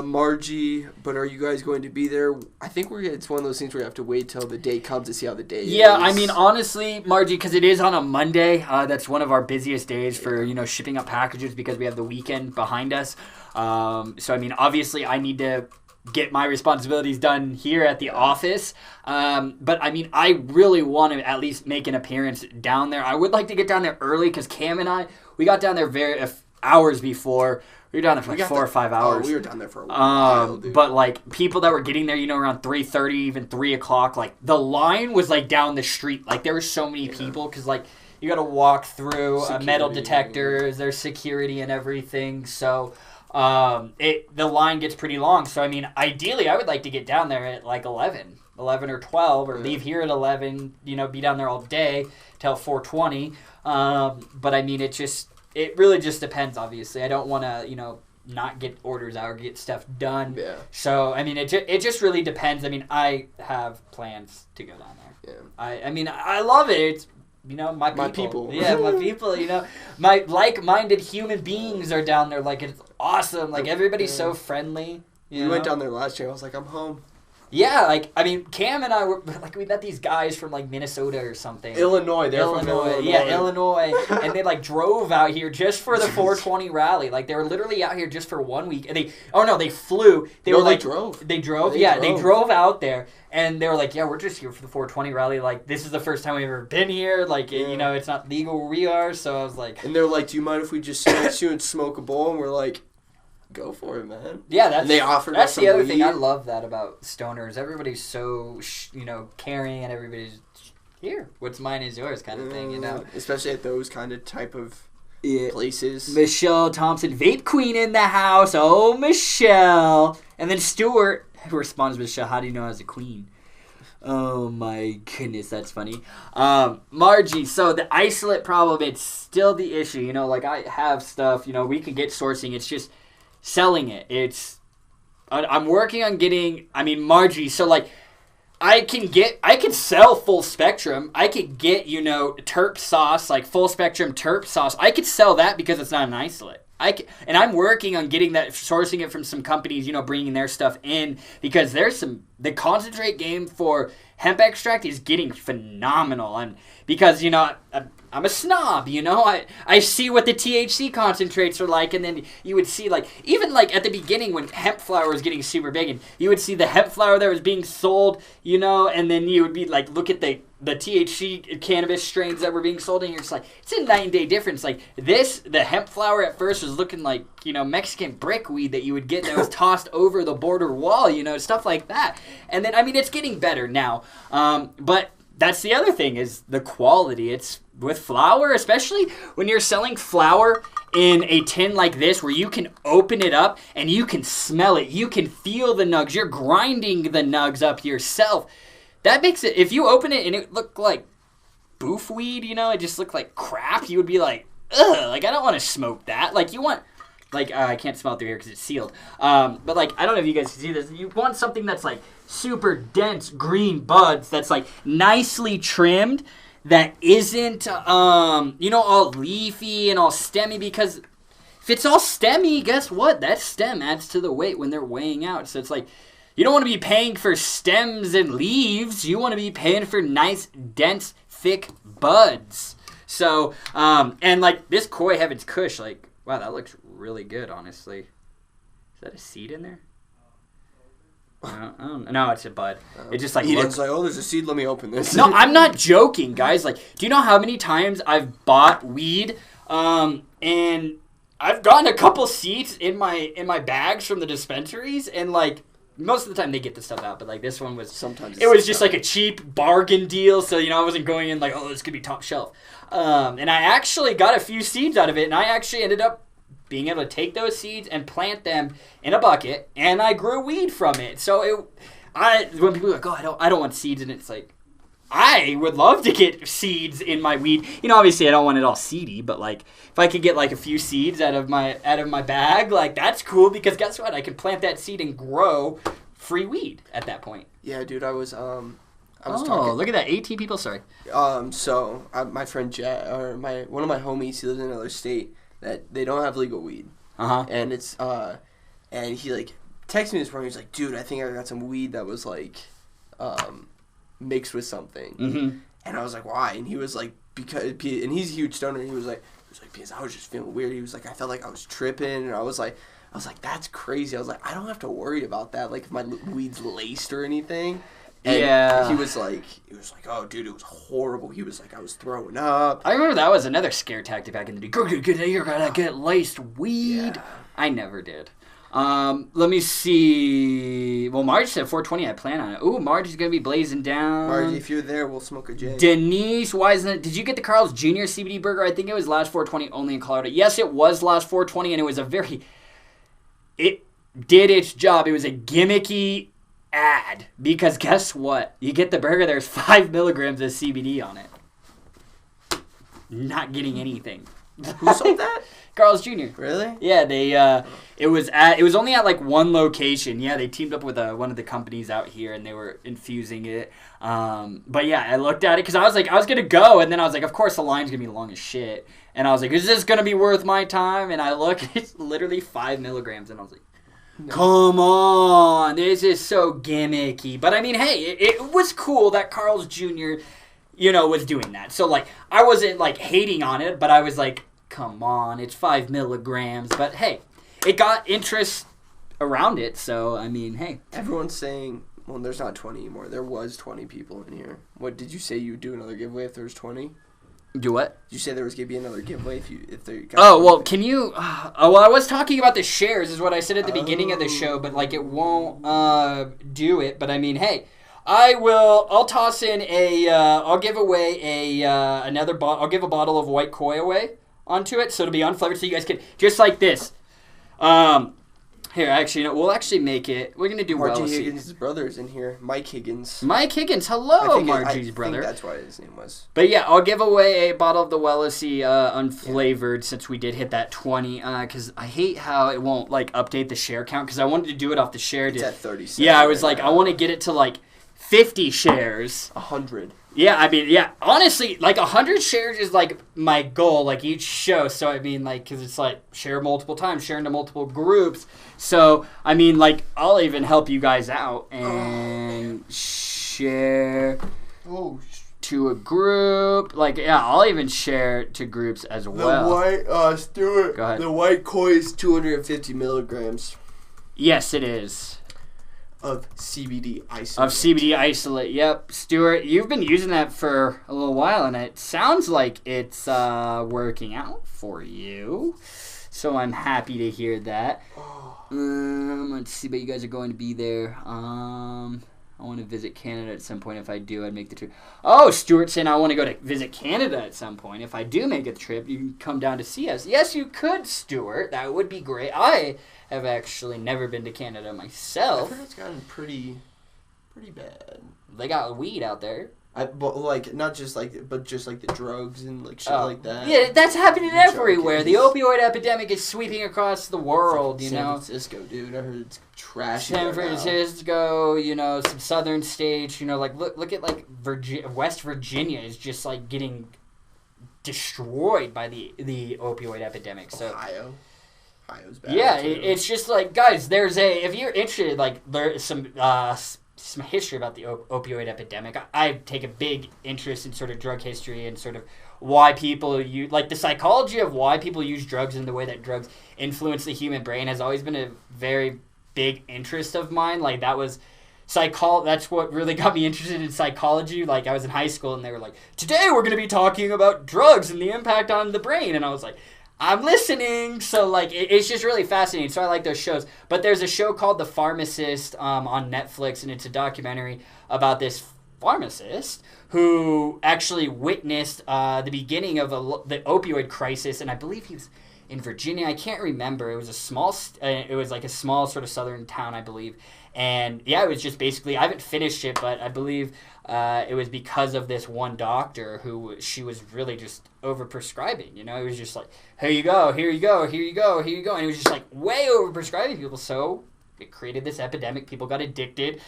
[SPEAKER 2] Margie, but are you guys going to be there? I think it's one of those things where you have to wait till the day comes to see how the day is.
[SPEAKER 1] Yeah, I mean, honestly, Margie, because it is on a Monday, that's one of our busiest days for, shipping up packages because we have the weekend behind us. So, I mean, obviously, I need to get my responsibilities done here at the office. But, I mean, I really want to at least make an appearance down there. I would like to get down there early because Cam and I, we got down there hours before. We were down there for 4 or 5 hours.
[SPEAKER 2] Oh, we were down there for a while, dude.
[SPEAKER 1] But, like, people that were getting there, around 3:30, even 3 o'clock, like, the line was, like, down the street. Like, there were so many people because, like, you got to walk through metal detectors, there's security and everything. So, the line gets pretty long. So, I mean, ideally, I would like to get down there at, like, 11 or 12, or leave here at 11, be down there all day till 4:20. But, I mean, it really just depends, obviously. I don't want to, not get orders out or get stuff done. Yeah. So, I mean, it just really depends. I mean, I have plans to go down there. Yeah. I mean, I love it. It's, my people. Yeah, my people, My like-minded human beings are down there. Like, it's awesome. Like, everybody's so friendly.
[SPEAKER 2] We went down there last year. I was like, I'm home.
[SPEAKER 1] Yeah, like, I mean, Cam and I were, like, we met these guys from, like, Minnesota or something.
[SPEAKER 2] Illinois. They're from Illinois.
[SPEAKER 1] Yeah, Illinois. And they, like, drove out here just for the 420 rally. Like, they were literally out here just for 1 week. And they flew. They drove. They drove? They drove out there. And they were like, yeah, we're just here for the 420 rally. Like, this is the first time we've ever been here. Like, it's not legal where we are. So I was like...
[SPEAKER 2] And they're like, do you mind if we just smoke you and smoke a bowl? And we're like... Go for it, man.
[SPEAKER 1] Yeah,
[SPEAKER 2] that's
[SPEAKER 1] the other thing. I love that about stoners. Everybody's so caring, and everybody's here. What's mine is yours, kind of thing.
[SPEAKER 2] Especially at those kind of type of places.
[SPEAKER 1] Michelle Thompson, vape queen in the house. Oh, Michelle. And then Stuart responds, Michelle, how do you know I was a queen? Oh my goodness, that's funny. Margie, so the isolate problem, it's still the issue. Like I have stuff. We can get sourcing. It's just selling it. I'm working on getting, Margie, so like I can sell full spectrum. I could get, terp sauce, like full spectrum terp sauce. I could sell that because it's not an isolate. And I'm working on getting that, sourcing it from some companies, bringing their stuff in, because the concentrate game for hemp extract is getting phenomenal. And because, I'm a snob, I see what the THC concentrates are like, and then you would see, like, even, like, at the beginning when hemp flower was getting super big, and you would see the hemp flower that was being sold, and then you would be, like, look at the THC cannabis strains that were being sold, and you're just like, it's a night and day difference. Like, the hemp flower at first was looking like, Mexican brickweed that you would get that was tossed over the border wall, stuff like that. And then, it's getting better now. But that's the other thing, is the quality. It's with flour, especially when you're selling flour in a tin like this, where you can open it up and you can smell it. You can feel the nugs. You're grinding the nugs up yourself. That makes it, if you open it and it looked like boof weed, it just looked like crap, you would be like, ugh, like, I don't want to smoke that. Like, you want, like, I can't smell it through here because it's sealed. But, like, I don't know if you guys can see this. You want something that's, like, super dense green buds that's, like, nicely trimmed, that isn't, all leafy and all stemmy, because if it's all stemmy, guess what? That stem adds to the weight when they're weighing out. So it's like, you don't want to be paying for stems and leaves. You want to be paying for nice, dense, thick buds. So, and like this Koi Heavens Kush, like, wow, that looks really good, honestly. Is that a seed in there? No, it's a bud. It just like
[SPEAKER 2] looks like, oh, there's a seed. Let me open this.
[SPEAKER 1] No, I'm not joking, guys. Like, do you know how many times I've bought weed, and I've gotten a couple seeds in my bags from the dispensaries, and like most of the time they get the stuff out, but like this one was sometimes it was just like a cheap bargain deal. So I wasn't going in like, oh, this could be top shelf. And I actually got a few seeds out of it, and I actually ended up being able to take those seeds and plant them in a bucket, and I grew weed from it. So when people are like, oh, I don't want seeds, and it's like, I would love to get seeds in my weed. You know, obviously I don't want it all seedy, but like if I could get like a few seeds out of my bag, like that's cool because guess what? I can plant that seed and grow free weed at that point.
[SPEAKER 2] Yeah, dude, I was talking.
[SPEAKER 1] Look at that, 18 people. Sorry.
[SPEAKER 2] My friend Jet, or one of my homies, he lives in another state that they don't have legal weed. And it's and he like texted me this morning. He's like, dude, I think I got some weed that was like mixed with something.
[SPEAKER 1] Mm-hmm.
[SPEAKER 2] And I was like, why? And he was like, and he's a huge stoner. And he was like, because I was just feeling weird. He was like, I felt like I was tripping, and I was like, that's crazy. I was like, I don't have to worry about that. Like if my weed's laced or anything. And he was like, oh, dude, it was horrible. He was like, I was throwing up.
[SPEAKER 1] I remember that was another scare tactic back in the day. You're gonna get laced weed. Yeah. I never did. Let me see. Well, Marge said 420. I plan on it. Ooh, Marge is gonna be blazing down.
[SPEAKER 2] Marge, if you're there, we'll smoke a J.
[SPEAKER 1] Denise, why isn't it? Did you get the Carl's Jr. CBD burger? I think it was last 420 only in Colorado. Yes, it was last 420, and it was it did its job. It was a gimmicky ad because guess what? You get the burger. There's 5 milligrams of CBD on it. Not getting anything.
[SPEAKER 2] Who sold that?
[SPEAKER 1] Carl's Jr.
[SPEAKER 2] Really?
[SPEAKER 1] Yeah, they. It was only at like one location. Yeah, they teamed up with one of the companies out here, and they were infusing it. But yeah, I looked at it because I was gonna go, and then I was like, of course the line's gonna be long as shit, and I was like, is this gonna be worth my time? And I look, it's literally 5 milligrams, and I was like, no. Come on, this is so gimmicky. But I mean, hey, it was cool that Carl's Jr. Was doing that. So like, I wasn't like hating on it, but I was like, come on, it's 5 milligrams. But hey, it got interest around it, so I mean, hey.
[SPEAKER 2] Everyone's saying, well, there's not 20 anymore. There was 20 people in here. What did you say you would do another giveaway if there was 20?
[SPEAKER 1] Do what?
[SPEAKER 2] Did you say there was going to be another giveaway if there got
[SPEAKER 1] Oh, well, can you... well, I was talking about the shares is what I said at the beginning of the show, but like it won't do it. But I mean, hey, I'll toss in I'll give away another bottle. I'll give a bottle of White Koi away onto it, so it'll be unflavored, so you guys can, just like this. Here, actually, we'll actually make it. We're gonna do
[SPEAKER 2] Margie Higgins' brother's in here. Mike Higgins.
[SPEAKER 1] Mike Higgins, hello, Margie's brother.
[SPEAKER 2] I think that's why his name was.
[SPEAKER 1] But yeah, I'll give away a bottle of the Wellesley unflavored since we did hit that 20. Because I hate how it won't like update the share count. Because I wanted to do it off the share.
[SPEAKER 2] It's at 37.
[SPEAKER 1] Yeah, I was like, I want to get it to like 50 shares.
[SPEAKER 2] 100.
[SPEAKER 1] Yeah, I mean, yeah, honestly, like 100 shares is like my goal, like each show. So I mean, like, because it's like share multiple times, share into multiple groups. So I mean, like, I'll even help you guys out and share to a group. Like, yeah, I'll even share to groups as well.
[SPEAKER 2] The white, Stuart.
[SPEAKER 1] Go ahead.
[SPEAKER 2] The White Koi is 250 milligrams.
[SPEAKER 1] Yes, it is.
[SPEAKER 2] Of CBD isolate.
[SPEAKER 1] Of CBD isolate, yep. Stuart, you've been using that for a little while, and it sounds like it's working out for you. So I'm happy to hear that. Let's see, but you guys are going to be there. I want to visit Canada at some point. If I do, I'd make the trip. Oh, Stuart's saying I want to go to visit Canada at some point. If I do make a trip, you can come down to see us. Yes, you could, Stuart. That would be great. I have actually never been to Canada myself.
[SPEAKER 2] I've heard it's gotten pretty bad.
[SPEAKER 1] They got weed out there.
[SPEAKER 2] But like not just like, but just like the drugs and like shit like that.
[SPEAKER 1] Yeah, that's happening everywhere. The opioid epidemic is sweeping across the world. You know,
[SPEAKER 2] San Francisco, dude. I heard it's trashy.
[SPEAKER 1] San Francisco, some southern states. Like look at like West Virginia is just like getting destroyed by the opioid epidemic. So
[SPEAKER 2] Ohio's bad.
[SPEAKER 1] Yeah, it's just like, guys. If you're interested, like there's some history about the opioid epidemic. I take a big interest in sort of drug history and sort of why people use, like the psychology of why people use drugs and the way that drugs influence the human brain has always been a very big interest of mine. Like that's what really got me interested in psychology. Like I was in high school and they were like, today we're going to be talking about drugs and the impact on the brain. And I was like, I'm listening. So, like, it's just really fascinating. So I like those shows. But there's a show called The Pharmacist on Netflix, and it's a documentary about this pharmacist who actually witnessed the beginning of the opioid crisis. And I believe in Virginia. I can't remember. It was a small sort of southern town, I believe. And yeah, it was just basically, I haven't finished it, but I believe it was because of this one doctor who she was really just overprescribing. You know, it was just like, here you go, here you go, here you go, here you go. And it was just like way overprescribing people. So it created this epidemic. People got addicted.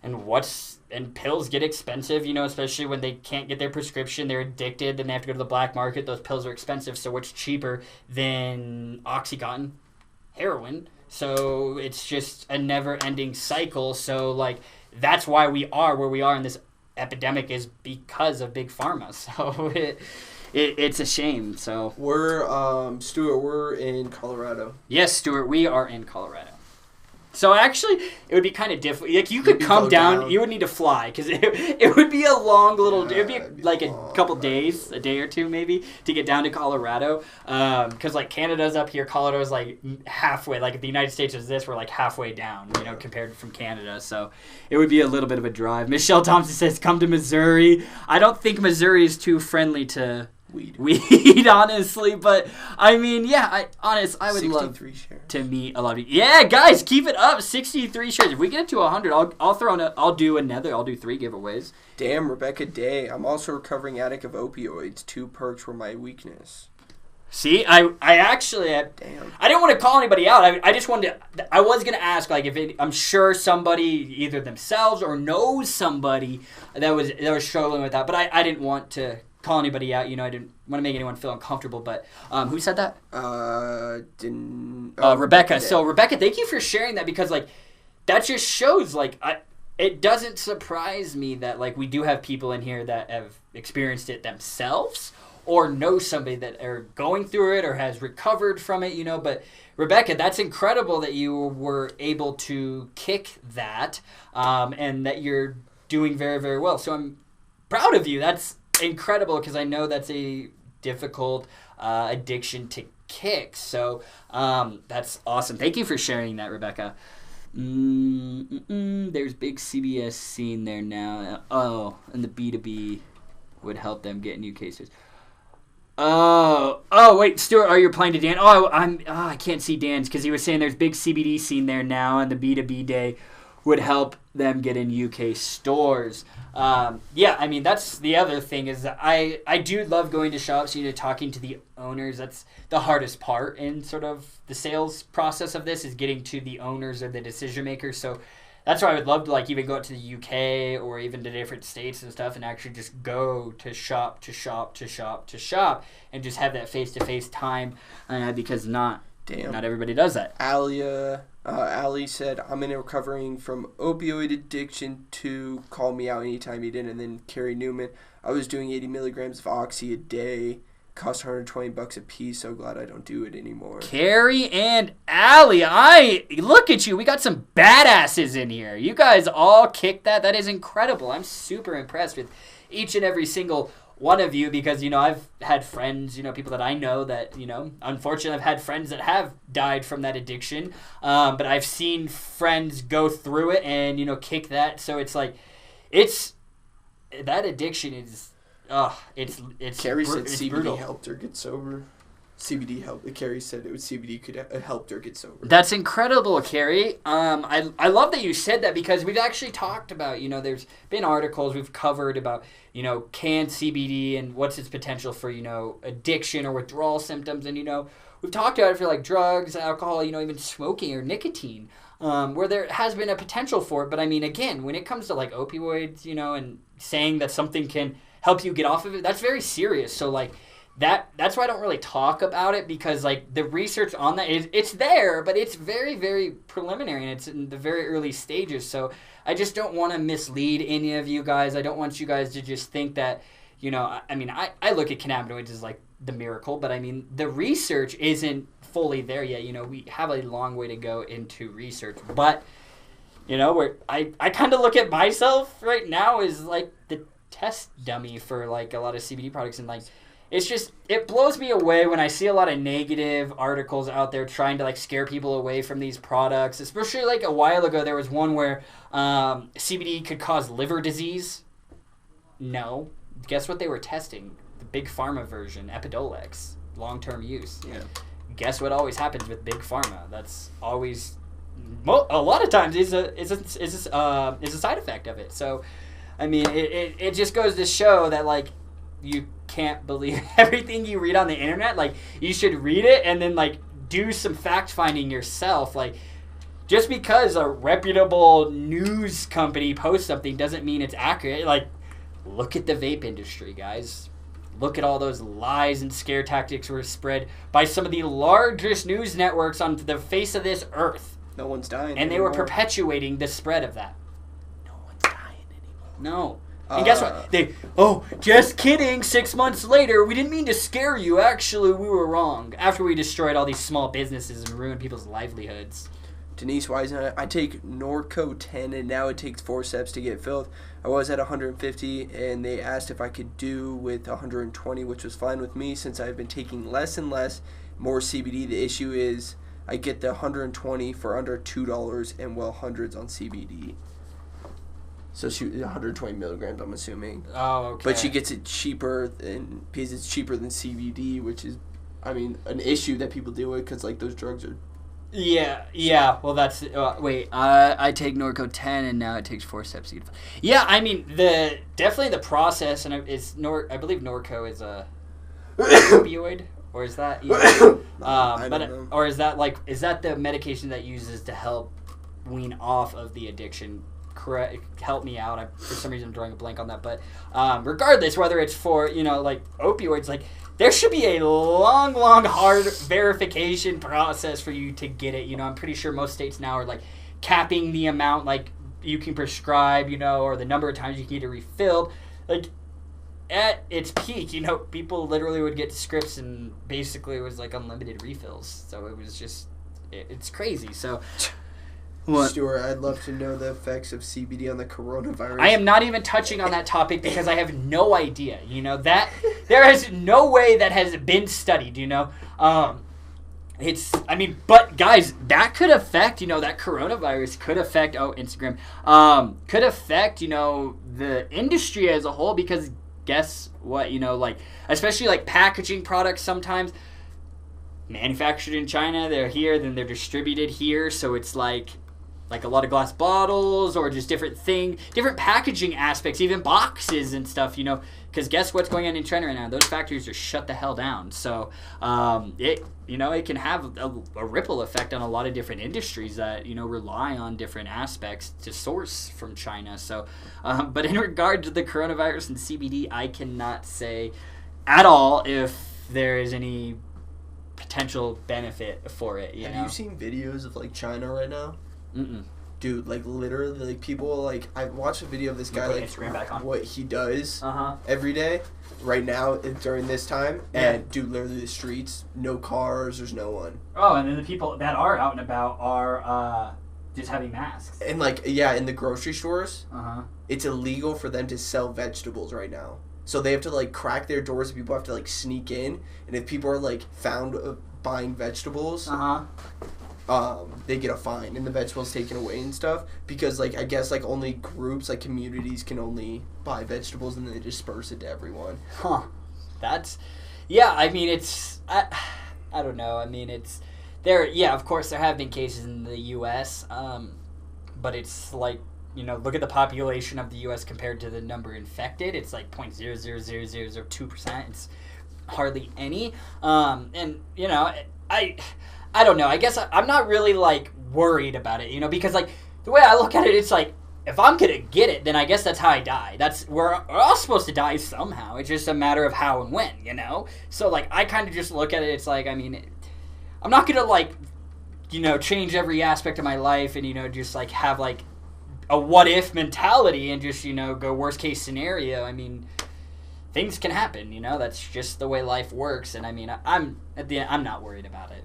[SPEAKER 1] And pills get expensive, you know, especially when they can't get their prescription. They're addicted. Then they have to go to the black market. Those pills are expensive. So what's cheaper than Oxycontin? Heroin. So it's just a never-ending cycle. So, like, that's why we are where we are in this epidemic is because of Big Pharma. So it's a shame. So
[SPEAKER 2] Stuart, we're in Colorado.
[SPEAKER 1] Yes, Stuart, we are in Colorado. So actually, it would be kind of difficult. Like you could come down, you would need to fly because it would be a long little. It would be like a couple days, a day or two maybe, to get down to Colorado. Because like Canada's up here, Colorado's like halfway. Like if the United States is this, we're like halfway down, you know, compared from Canada. So it would be a little bit of a drive. Michelle Thompson says, "Come to Missouri." I don't think Missouri is too friendly to weed, honestly, but I mean, yeah, I would love to meet a lot of you. Yeah, guys, keep it up. 63 shares. If we get it to 100, I'll do 3 giveaways.
[SPEAKER 2] Damn, Rebecca Day. I'm also a recovering addict of opioids. 2 perks were my weakness.
[SPEAKER 1] See, I didn't want to call anybody out. I just wanted to. I was gonna ask, like, I'm sure somebody either themselves or knows somebody that was struggling with that, but I didn't want to call anybody out, you know. I didn't want to make anyone feel uncomfortable, but who said that? Rebecca. So Rebecca, thank you for sharing that because like that just shows like it doesn't surprise me that like we do have people in here that have experienced it themselves or know somebody that are going through it or has recovered from it, you know. But Rebecca, that's incredible that you were able to kick that and that you're doing very, very well. So I'm proud of you. That's incredible because I know that's a difficult addiction to kick. So that's awesome. Thank you for sharing that, Rebecca. There's big CBS scene there now. Oh, and the B2B would help them get new cases. Oh, wait, Stuart, are you replying to Dan? I can't see Dan's because he was saying there's big CBD scene there now, and the B2B day would help them get in UK stores. Yeah, I mean, that's the other thing is that I do love going to shops, you know, talking to the owners. That's the hardest part in sort of the sales process of this is getting to the owners or the decision makers. So that's why I would love to like even go out to the UK or even to different states and stuff and actually just go to shop and just have that face-to-face time because not everybody does that.
[SPEAKER 2] Ali said, I'm in recovering from opioid addiction to call me out anytime you did. And then Carrie Newman, I was doing 80 milligrams of Oxy a day. Cost $120 a piece. So glad I don't do it anymore.
[SPEAKER 1] Carrie and Ali, look at you. We got some badasses in here. You guys all kicked that. That is incredible. I'm super impressed with each and every single one of you because, you know, I've had friends, you know, people that I know that, you know, unfortunately I've had friends that have died from that addiction. But I've seen friends go through it and, you know, kick that. So it's like, that addiction is, it's
[SPEAKER 2] Carrie said
[SPEAKER 1] it's
[SPEAKER 2] CBD
[SPEAKER 1] brutal.
[SPEAKER 2] helped her get sober. CBD helped. Carrie said CBD could help her get sober.
[SPEAKER 1] That's incredible, Carrie. I love that you said that because we've actually talked about, you know, there's been articles we've covered about, you know, can CBD and what's its potential for, you know, addiction or withdrawal symptoms. And, you know, we've talked about it for like drugs, alcohol, you know, even smoking or nicotine, where there has been a potential for it. But I mean, again, when it comes to like opioids, you know, and saying that something can help you get off of it, that's very serious. So like, that's why I don't really talk about it because like the research on that it's there, but it's very, very preliminary and it's in the very early stages. So I just don't want to mislead any of you guys. I don't want you guys to just think that, you know, I mean, I look at cannabinoids as like the miracle, but I mean, the research isn't fully there yet. You know, we have a long way to go into research, but you know, I kind of look at myself right now as like the test dummy for like a lot of CBD products and like, it's just, it blows me away when I see a lot of negative articles out there trying to like scare people away from these products. Especially like a while ago, there was one where CBD could cause liver disease. No. Guess what they were testing? The big pharma version, Epidiolex, long-term use.
[SPEAKER 2] Yeah.
[SPEAKER 1] guess what always happens with big pharma? That's always a lot of times is a side effect of it. So, I mean, it just goes to show that like you can't believe everything you read on the internet. Like you should read it and then like do some fact finding yourself. Like just because a reputable news company posts something doesn't mean it's accurate. Like look at the vape industry, guys. Look at all those lies and scare tactics were spread by some of the largest news networks on the face of this earth.
[SPEAKER 2] No one's dying
[SPEAKER 1] and
[SPEAKER 2] anymore.
[SPEAKER 1] they were perpetuating the spread of that. No one's dying anymore. No. And guess what? Just kidding. 6 months later, we didn't mean to scare you. Actually, we were wrong. After we destroyed all these small businesses and ruined people's livelihoods.
[SPEAKER 2] Denise Wisen, I take Norco 10 and now it takes forceps to get filled. I was at 150 and they asked if I could do with 120, which was fine with me since I've been taking less and less more CBD. The issue is I get the 120 for under $2 and well hundreds on CBD. So she 120 milligrams, I'm assuming.
[SPEAKER 1] Oh, okay.
[SPEAKER 2] But she gets it cheaper because it's cheaper than CBD, which is, I mean, an issue that people deal with because like those drugs are.
[SPEAKER 1] Yeah. Well, that's I take Norco 10 and now it takes forceps. Yeah, I mean definitely the process and I believe Norco is a opioid, or is that
[SPEAKER 2] I don't know.
[SPEAKER 1] Or is that the medication that uses to help wean off of the addiction? Correct. Help me out. For some reason I'm drawing a blank on that, but regardless, whether it's for like opioids, like. There should be a long, hard verification process for you to get it. I'm pretty sure most states now are, like, capping the amount, like, you can prescribe, or the number of times you can get it refilled. Like, at its peak, people literally would get scripts and basically it was, like, unlimited refills. So it was just, it's crazy. So...
[SPEAKER 2] What? Stuart, I'd love to know the effects of CBD on the coronavirus.
[SPEAKER 1] I am not even touching on that topic because I have no idea. That there is no way that has been studied. But guys, that could affect. That coronavirus could affect. Instagram. Could affect. The industry as a whole because guess what? Especially like packaging products sometimes. Manufactured in China, they're here, then they're distributed here, so it's like a lot of glass bottles or just different packaging aspects, even boxes and stuff, because guess what's going on in China right now? Those factories are shut the hell down. So it can have a ripple effect on a lot of different industries that, rely on different aspects to source from China. So, but in regard to the coronavirus and CBD, I cannot say at all if there is any potential benefit for it.
[SPEAKER 2] Have you seen videos of like China right now?
[SPEAKER 1] Mm-mm.
[SPEAKER 2] Dude, like literally, like people like I watched a video of this guy like what he does every day right now during this time, and dude, literally the streets, no cars, there's no one.
[SPEAKER 1] Oh, and then the people that are out and about are just having masks.
[SPEAKER 2] And like in the grocery stores, it's illegal for them to sell vegetables right now. So they have to like crack their doors and people have to like sneak in. And if people are like found buying vegetables, they get a fine and the vegetables taken away and stuff. Because like I guess like only groups, like communities can only buy vegetables and they disperse it to everyone.
[SPEAKER 1] That's I mean it's I don't know. I mean it's there of course there have been cases in the US, but it's like look at the population of the U.S. compared to the number infected. It's like 0.00002%. It's hardly any. And I don't know. I guess I'm not really like worried about it. Because like the way I look at it, it's like if I'm gonna get it, then I guess that's how I die. We're all supposed to die somehow. It's just a matter of how and when. So like I kind of just look at it. It's like I'm not gonna like change every aspect of my life and just like have like a what-if mentality and just, go worst-case scenario. I mean, things can happen, That's just the way life works. And, I mean, I'm not worried about it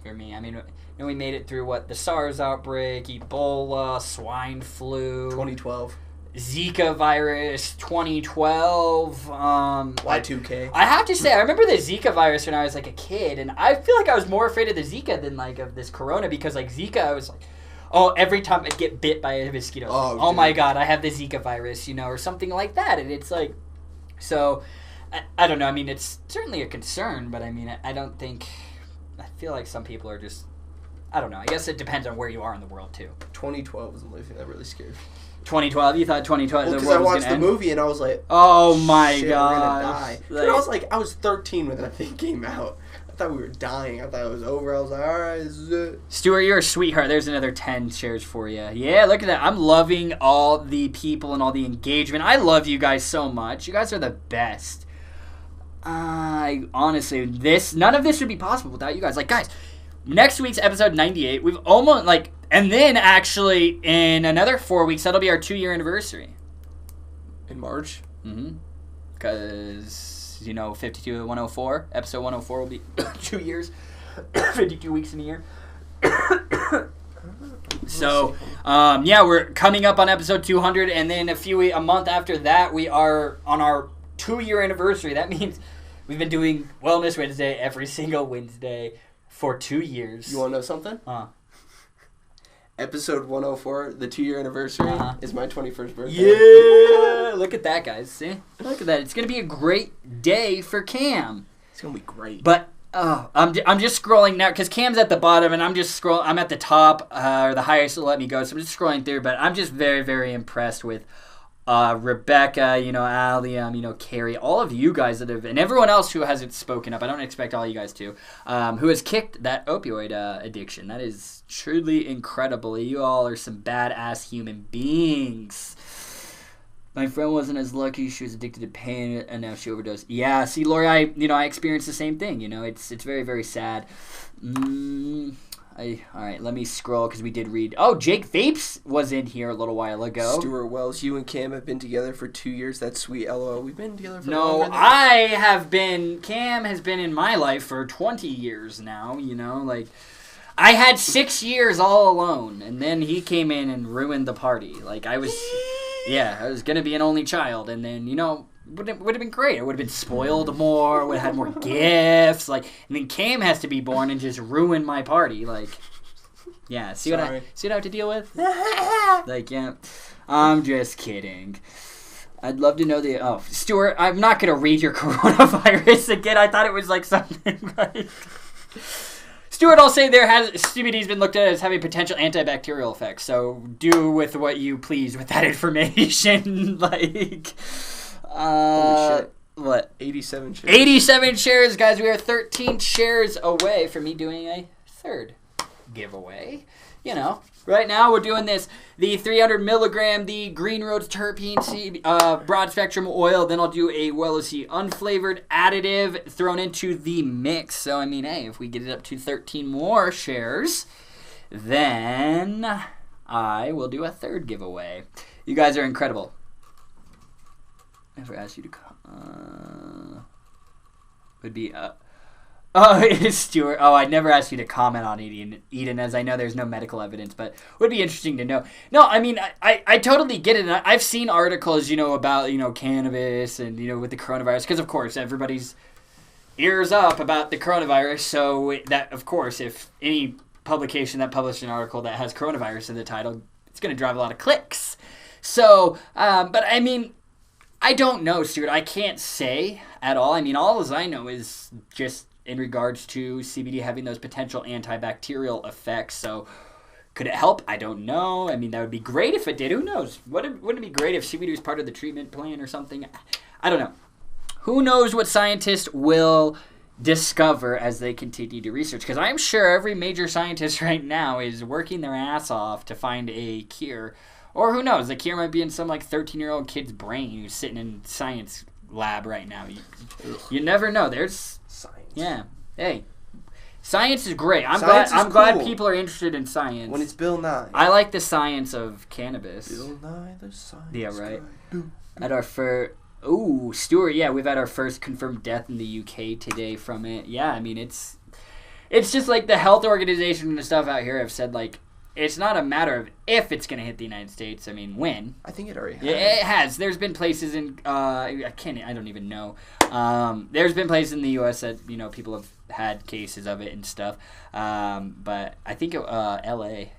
[SPEAKER 1] for me. I mean, we made it through, the SARS outbreak, Ebola, swine flu.
[SPEAKER 2] 2012.
[SPEAKER 1] Zika virus, 2012.
[SPEAKER 2] Y2K.
[SPEAKER 1] I have to say, I remember the Zika virus when I was, like, a kid. And I feel like I was more afraid of the Zika than, like, of this corona. Because, like, Zika, I was like... every time I get bit by a mosquito. Oh my God, I have the Zika virus, or something like that. And it's like, so, I don't know. I mean, it's certainly a concern, but I mean, I feel like some people are just, I don't know. I guess it depends on where you are in the world, too.
[SPEAKER 2] 2012 was the only thing that really scared me.
[SPEAKER 1] 2012? You thought 2012
[SPEAKER 2] Well, because I watched the movie and I was like,
[SPEAKER 1] oh my
[SPEAKER 2] shit,
[SPEAKER 1] god.
[SPEAKER 2] we're gonna die. Like, I was 13 when that thing came out. I thought we were dying. I thought it was over. I was like, alright, this is it.
[SPEAKER 1] Stuart, you're a sweetheart. There's another 10 shares for you. Yeah, look at that. I'm loving all the people and all the engagement. I love you guys so much. You guys are the best. Honestly, none of this would be possible without you guys. Like, guys, next week's episode 98, we've almost, like, and then actually in another 4 weeks, that'll be our 2-year anniversary.
[SPEAKER 2] In March?
[SPEAKER 1] Mm-hmm. Because... 52 104, episode 104 will be 2 years, 52 weeks in a year. So, we're coming up on episode 200, and then a month after that, we are on our 2-year anniversary. That means we've been doing Wellness Wednesday every single Wednesday for 2 years.
[SPEAKER 2] You want to know something? Episode 104, the 2-year anniversary, is my 21st birthday.
[SPEAKER 1] Yeah! Look at that, guys. See? Look at that. It's going to be a great day for Cam.
[SPEAKER 2] It's going to be great.
[SPEAKER 1] But, I'm just scrolling now, because Cam's at the bottom, and I'm at the top, or the highest will let me go, so I'm just scrolling through, but I'm just very, very impressed with Rebecca, Allium, Carrie, all of you guys that have, and everyone else who hasn't spoken up. I don't expect all you guys to, who has kicked that opioid addiction. That is truly incredible. You all are some badass human beings. My friend wasn't as lucky. She was addicted to pain, and now she overdosed. Yeah, see, Lori, I experienced the same thing. It's very, very sad. All right, let me scroll because we did read. Oh, Jake Vapes was in here a little while ago.
[SPEAKER 2] Stuart Wells, you and Cam have been together for 2 years. That's sweet. LOL. We've been together for
[SPEAKER 1] No,
[SPEAKER 2] longer than
[SPEAKER 1] I have been. Cam has been in my life for 20 years now. Like I had 6 years all alone, and then he came in and ruined the party. Like I was gonna be an only child, and then would have been great. I would have been spoiled more, would have had more gifts, and then Cam has to be born and just ruin my party, see what I have to deal with? I'm just kidding. I'd love to know Stuart, I'm not going to read your coronavirus again. I thought it was something like... Stuart, I'll say CBD's been looked at as having potential antibacterial effects, so do with what you please with that information,
[SPEAKER 2] Holy shit.
[SPEAKER 1] What?
[SPEAKER 2] 87 shares.
[SPEAKER 1] 87 shares, guys. We are 13 shares away from me doing a third giveaway. Right now we're doing the 300 milligram, the Green Roads terpene broad spectrum oil. Then I'll do a Wellesley unflavored additive thrown into the mix. So, if we get it up to 13 more shares, then I will do a third giveaway. You guys are incredible. Never asked you to would be Stuart. Oh, I'd never asked you to comment on Eden, as I know there's no medical evidence, but would be interesting to know. No, I totally get it. And I've seen articles, about cannabis and with the coronavirus, because of course everybody's ears up about the coronavirus. So that, of course, if any publication that published an article that has coronavirus in the title, it's going to drive a lot of clicks. So, but I don't know, Stuart. I can't say at all. All as I know is just in regards to CBD having those potential antibacterial effects. So could it help? I don't know. That would be great if it did. Who knows? Wouldn't it be great if CBD was part of the treatment plan or something? I don't know. Who knows what scientists will discover as they continue to research? Because I'm sure every major scientist right now is working their ass off to find a cure. Or who knows? The cure might be in some 13-year-old kid's brain who's sitting in science lab right now. You never know. There's
[SPEAKER 2] science.
[SPEAKER 1] Yeah. Hey, science is great. I'm glad people are interested in science.
[SPEAKER 2] When it's Bill Nye.
[SPEAKER 1] I like the science of cannabis.
[SPEAKER 2] Bill Nye, the science.
[SPEAKER 1] Yeah, right.
[SPEAKER 2] Guy.
[SPEAKER 1] At our first... Ooh, Stuart, yeah, we've had our first confirmed death in the UK today from it. Yeah, it's just the health organization and the stuff out here have said, it's not a matter of if it's going to hit the United States. When.
[SPEAKER 2] I think it already has.
[SPEAKER 1] Yeah, it has. There's been places in, I don't even know. There's been places in the U.S. that, people have had cases of it and stuff. But I think L.A.,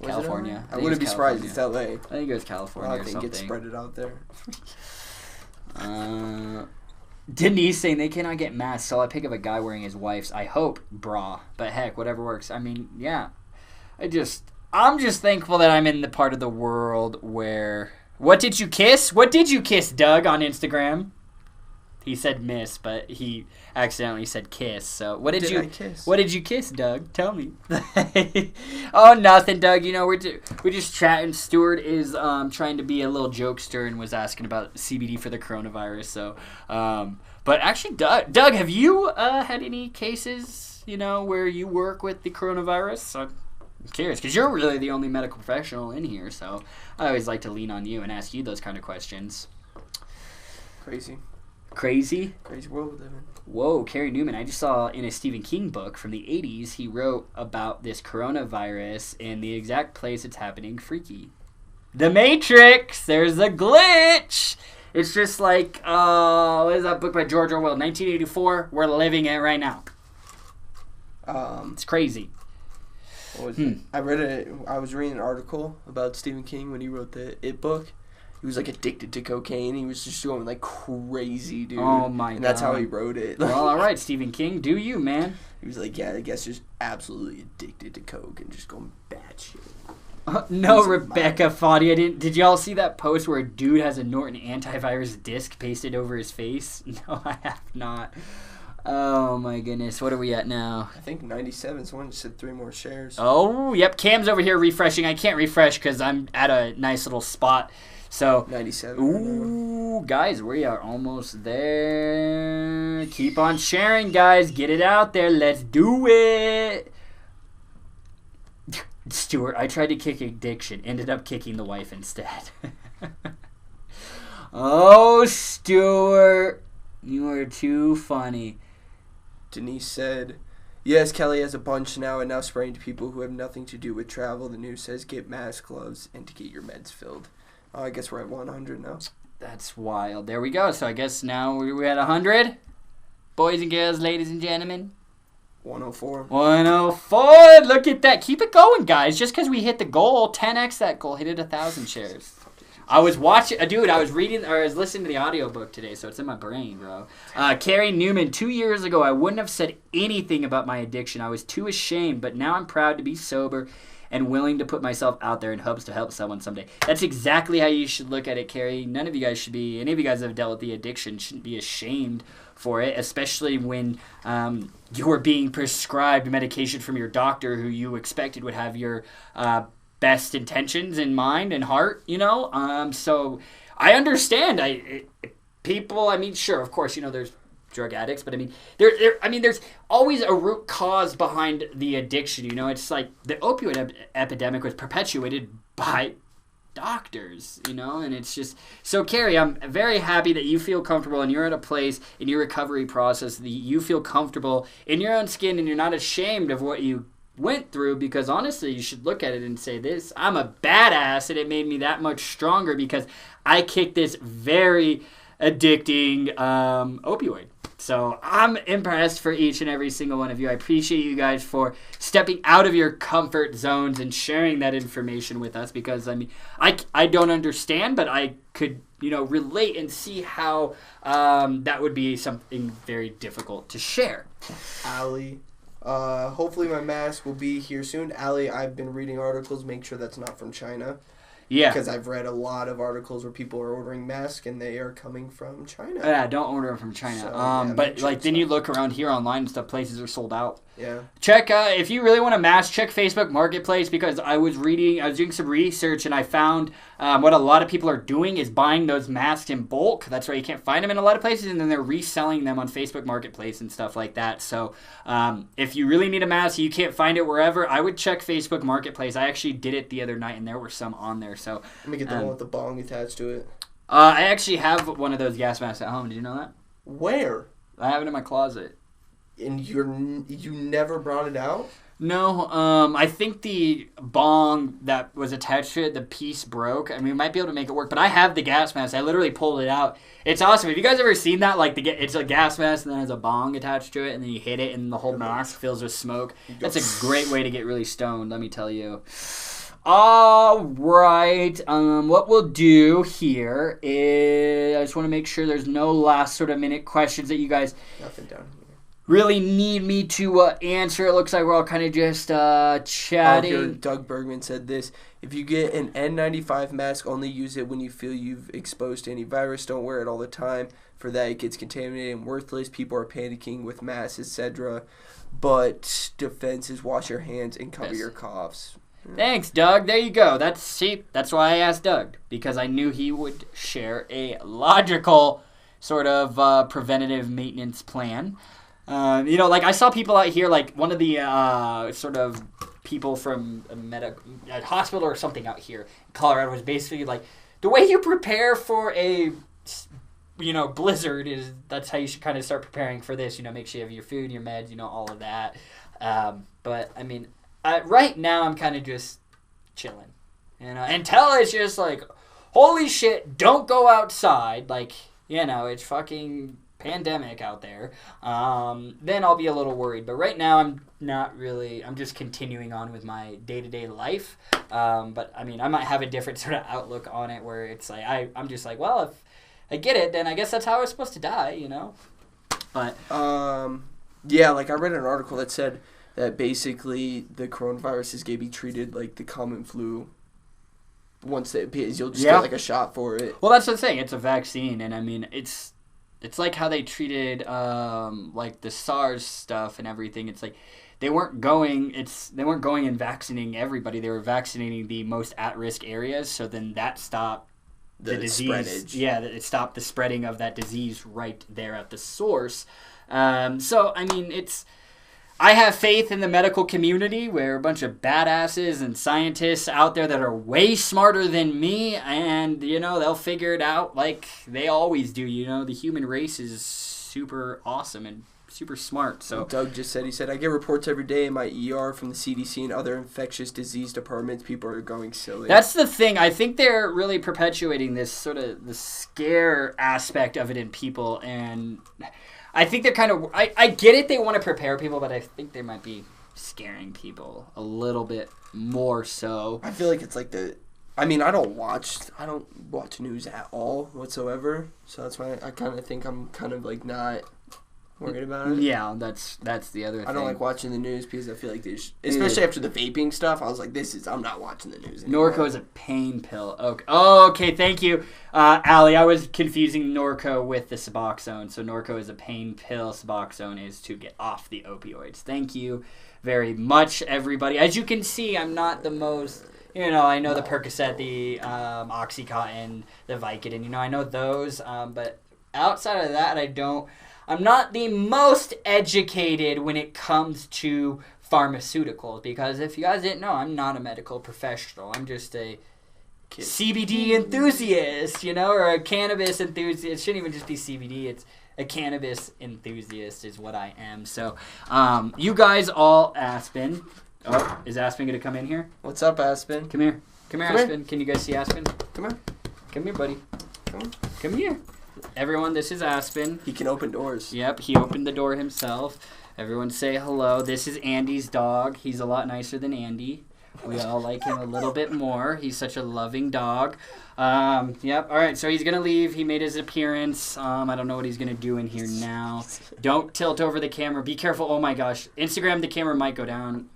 [SPEAKER 1] California.
[SPEAKER 2] I wouldn't be surprised if it's L.A.
[SPEAKER 1] I think it was California or something.
[SPEAKER 2] I think it spread it out there.
[SPEAKER 1] Denise saying they cannot get masks. Saw a pic of a guy wearing his wife's, I hope, bra. But heck, whatever works. I mean, yeah. I'm just thankful that I'm in the part of the world where... What did you kiss? What did you kiss, Doug, on Instagram? He said miss, but he accidentally said kiss. So what did
[SPEAKER 2] I kiss?
[SPEAKER 1] What did you kiss, Doug? Tell me. Oh, nothing, Doug. You know, we're just chatting. Stuart is trying to be a little jokester and was asking about CBD for the coronavirus. So, but actually, Doug, have you had any cases, you know, where you work with the coronavirus? I'm curious because you're really the only medical professional in here. So I always like to lean on you and ask you those kind of questions.
[SPEAKER 2] Crazy world we live in.
[SPEAKER 1] Whoa, Carrie Newman. I just saw in a Stephen King book from the 80s, he wrote about this coronavirus and the exact place it's happening. Freaky. The Matrix. There's a glitch. It's just like, what is that book by George Orwell? 1984. We're living it right now. It's crazy.
[SPEAKER 2] What was it? I was reading an article about Stephen King when he wrote the It book. He was like addicted to cocaine. He was just going like crazy, dude.
[SPEAKER 1] Oh my god!
[SPEAKER 2] And that's how he wrote it.
[SPEAKER 1] Well, all right, Stephen King, do you, man?
[SPEAKER 2] He was like, yeah, I guess just absolutely addicted to coke and just going batshit.
[SPEAKER 1] No, Rebecca Foddy, did y'all see that post where a dude has a Norton antivirus disc pasted over his face? No, I have not. Oh my goodness, what are we at now?
[SPEAKER 2] I think 97. Someone just said 3 more shares.
[SPEAKER 1] Oh, yep. Cam's over here refreshing. I can't refresh because I'm at a nice little spot. So
[SPEAKER 2] 97.
[SPEAKER 1] Ooh, guys, we are almost there. Keep on sharing, guys. Get it out there. Let's do it. Stuart, I tried to kick addiction. Ended up kicking the wife instead. Oh, Stuart. You are too funny.
[SPEAKER 2] Denise said, yes, Kelly has a bunch now and now spraying to people who have nothing to do with travel. The news says get mask, gloves, and to get your meds filled. Oh, I guess we're at 100 now.
[SPEAKER 1] That's wild. There we go. So I guess now we're at 100. Boys and girls, ladies and gentlemen.
[SPEAKER 2] 104.
[SPEAKER 1] 104. Look at that. Keep it going, guys. Just because we hit the goal, 10x that goal. Hit it 1,000 shares. I was watching, dude, I was listening to the audiobook today, so it's in my brain, bro. Carrie Newman, 2 years ago, I wouldn't have said anything about my addiction. I was too ashamed, but now I'm proud to be sober and willing to put myself out there in hopes to help someone someday. That's exactly how you should look at it, Carrie. None of you guys should be, any of you guys that have dealt with the addiction shouldn't be ashamed for it, especially when you're being prescribed medication from your doctor who you expected would have your best intentions in mind and heart, you know? So I understand. People, I mean, sure, of course, you know, there's drug addicts, but I mean, there's always a root cause behind the addiction. You know, it's like the opioid epidemic was perpetuated by doctors, you know, and it's just so. Carrie, I'm very happy that you feel comfortable and you're at a place in your recovery process that you feel comfortable in your own skin and you're not ashamed of what you went through, because honestly, you should look at it and say, this, I'm a badass, and it made me that much stronger because I kicked this very addicting opioid. So I'm impressed for each and every single one of you. I appreciate you guys for stepping out of your comfort zones and sharing that information with us, because I mean, I don't understand, but I could, you know, relate and see how that would be something very difficult to share.
[SPEAKER 2] Allie, hopefully my mask will be here soon. Allie, I've been reading articles. Make sure that's not from China.
[SPEAKER 1] Yeah.
[SPEAKER 2] Because I've read a lot of articles where people are ordering masks and they are coming from China.
[SPEAKER 1] Yeah, don't order them from China.
[SPEAKER 2] So, yeah,
[SPEAKER 1] but like then you look around here online and stuff, places are sold out.
[SPEAKER 2] Yeah.
[SPEAKER 1] Check if you really want a mask, check Facebook Marketplace, because I was doing some research and I found what a lot of people are doing is buying those masks in bulk. That's why you can't find them in a lot of places, and then they're reselling them on Facebook Marketplace and stuff like that. So if you really need a mask, you can't find it wherever, I would check Facebook Marketplace. I actually did it the other night and there were some on there. So
[SPEAKER 2] let me get the one with the bong attached to it.
[SPEAKER 1] I actually have one of those gas masks at home. Did you know that?
[SPEAKER 2] Where?
[SPEAKER 1] I have it in my closet.
[SPEAKER 2] And you never brought it out?
[SPEAKER 1] No, I think the bong that was attached to it, the piece broke. I mean, we might be able to make it work, but I have the gas mask. I literally pulled it out. It's awesome. Have you guys ever seen that? Like, it's a gas mask and then there's a bong attached to it, and then you hit it and the whole mask fills with smoke. That's a great way to get really stoned, let me tell you. All right. What we'll do here is I just want to make sure there's no last sort of minute questions that you guys
[SPEAKER 2] Nothing down here.
[SPEAKER 1] really need me to answer. It looks like we're all kind of just chatting.
[SPEAKER 2] Here, Doug Bergman said this. If you get an N95 mask, only use it when you feel you've exposed to any virus. Don't wear it all the time. For that, it gets contaminated and worthless. People are panicking with masks, etc. But defense is wash your hands and cover your coughs.
[SPEAKER 1] Thanks, Doug. There you go. That's why I asked Doug, because I knew he would share a logical sort of preventative maintenance plan. Like I saw people out here, like one of the sort of people from a hospital or something out here in Colorado was basically like, the way you prepare for a blizzard that's how you should kind of start preparing for this. Make sure you have your food, your meds, all of that. But I mean, right now I'm kind of just chilling, until it's just like, holy shit, don't go outside. Like, it's fucking pandemic out there. Then I'll be a little worried. But right now I'm not really. I'm just continuing on with my day-to-day life. But I mean, I might have a different sort of outlook on it where it's like I'm just like, well, if I get it, then I guess that's how I was supposed to die, But
[SPEAKER 2] yeah, like I read an article that said that basically the coronavirus is going to be treated like the common flu. Once it appears, you'll just get like a shot for it.
[SPEAKER 1] Well, that's the thing. It's a vaccine, and I mean, it's like how they treated like the SARS stuff and everything. It's like they weren't going and vaccinating everybody. They were vaccinating the most at-risk areas. So then that stopped the disease. Spreadage. Yeah, it stopped the spreading of that disease right there at the source. So I mean, I have faith in the medical community. We're a bunch of badasses and scientists out there that are way smarter than me, and, they'll figure it out like they always do. The human race is super awesome and super smart. So
[SPEAKER 2] Doug just said, I get reports every day in my ER from the CDC and other infectious disease departments. People are going silly.
[SPEAKER 1] That's the thing. I think they're really perpetuating this sort of the scare aspect of it in people, and I think they're kind of... I get it, they want to prepare people, but I think they might be scaring people a little bit more so.
[SPEAKER 2] I feel like it's like I mean, I don't watch news at all whatsoever, so that's why I kind of think I'm kind of like not worried about it.
[SPEAKER 1] Yeah, that's the other thing.
[SPEAKER 2] I don't like watching the news because I feel like especially after the vaping stuff, I was like, I'm not watching the news anymore.
[SPEAKER 1] Norco is a pain pill. Okay, okay, thank you, Allie. I was confusing Norco with the Suboxone. So Norco is a pain pill. Suboxone is to get off the opioids. Thank you very much, everybody. As you can see, I'm not the most... I know the Percocet, the Oxycontin, the Vicodin. I know those. But outside of that, I'm not the most educated when it comes to pharmaceuticals, because if you guys didn't know, I'm not a medical professional. I'm just a CBD enthusiast, or a cannabis enthusiast. It shouldn't even just be CBD. It's a cannabis enthusiast is what I am. So, you guys all, Aspen. Oh, is Aspen going to come in here?
[SPEAKER 2] What's up, Aspen?
[SPEAKER 1] Come here. Come here, Aspen. Can you guys see Aspen?
[SPEAKER 2] Come on.
[SPEAKER 1] Come here, buddy.
[SPEAKER 2] Come on.
[SPEAKER 1] Come here. Everyone, this is Aspen.
[SPEAKER 2] He can open doors.
[SPEAKER 1] Yep, he opened the door himself. Everyone say hello. This is Andy's dog. He's a lot nicer than Andy. We all like him a little bit more. He's such a loving dog. Yep, all right, so he's going to leave. He made his appearance. I don't know what he's going to do in here now. Don't tilt over the camera. Be careful. Oh, my gosh. Instagram, the camera might go down.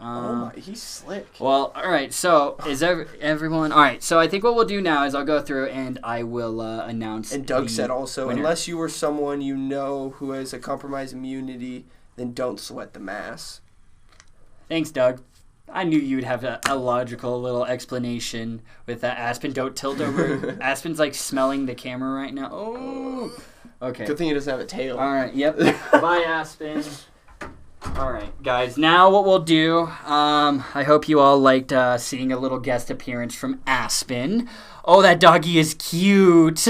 [SPEAKER 2] He's slick.
[SPEAKER 1] Well, all right, so is everyone... All right, so I think what we'll do now is I'll go through and I will announce.
[SPEAKER 2] And Doug said also,
[SPEAKER 1] winner.
[SPEAKER 2] Unless you are someone who has a compromised immunity, then don't sweat the mass.
[SPEAKER 1] Thanks, Doug. I knew you'd have a logical little explanation with that. Aspen, don't tilt over. Aspen's like smelling the camera right now. Oh, okay.
[SPEAKER 2] Good thing he doesn't have a tail.
[SPEAKER 1] All right, yep. Bye, Aspen. All right, guys. Now what we'll do, I hope you all liked seeing a little guest appearance from Aspen. Oh, that doggy is cute.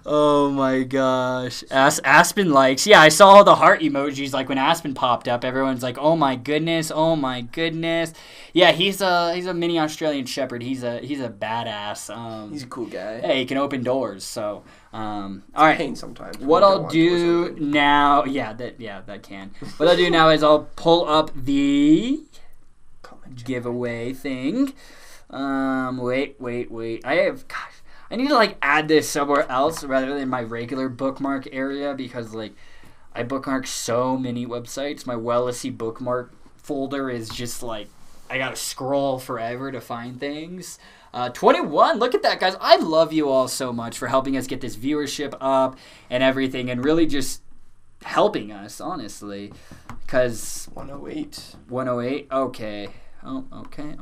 [SPEAKER 1] Oh my gosh. Aspen likes. Yeah, I saw all the heart emojis like when Aspen popped up. Everyone's like, "Oh my goodness. Oh my goodness." Yeah, he's a mini Australian shepherd. He's a badass.
[SPEAKER 2] He's a cool guy.
[SPEAKER 1] Hey, he can open doors. So, all right.
[SPEAKER 2] Pain sometimes.
[SPEAKER 1] What I'll do now, that can. What I'll do now is I'll pull up the giveaway thing. Wait. I need to like add this somewhere else rather than my regular bookmark area because like I bookmark so many websites. My Wellesley bookmark folder is just like I gotta scroll forever to find things. 21, look at that, guys. I love you all so much for helping us get this viewership up and everything and really just helping us, honestly. Because 108, okay. Oh, okay.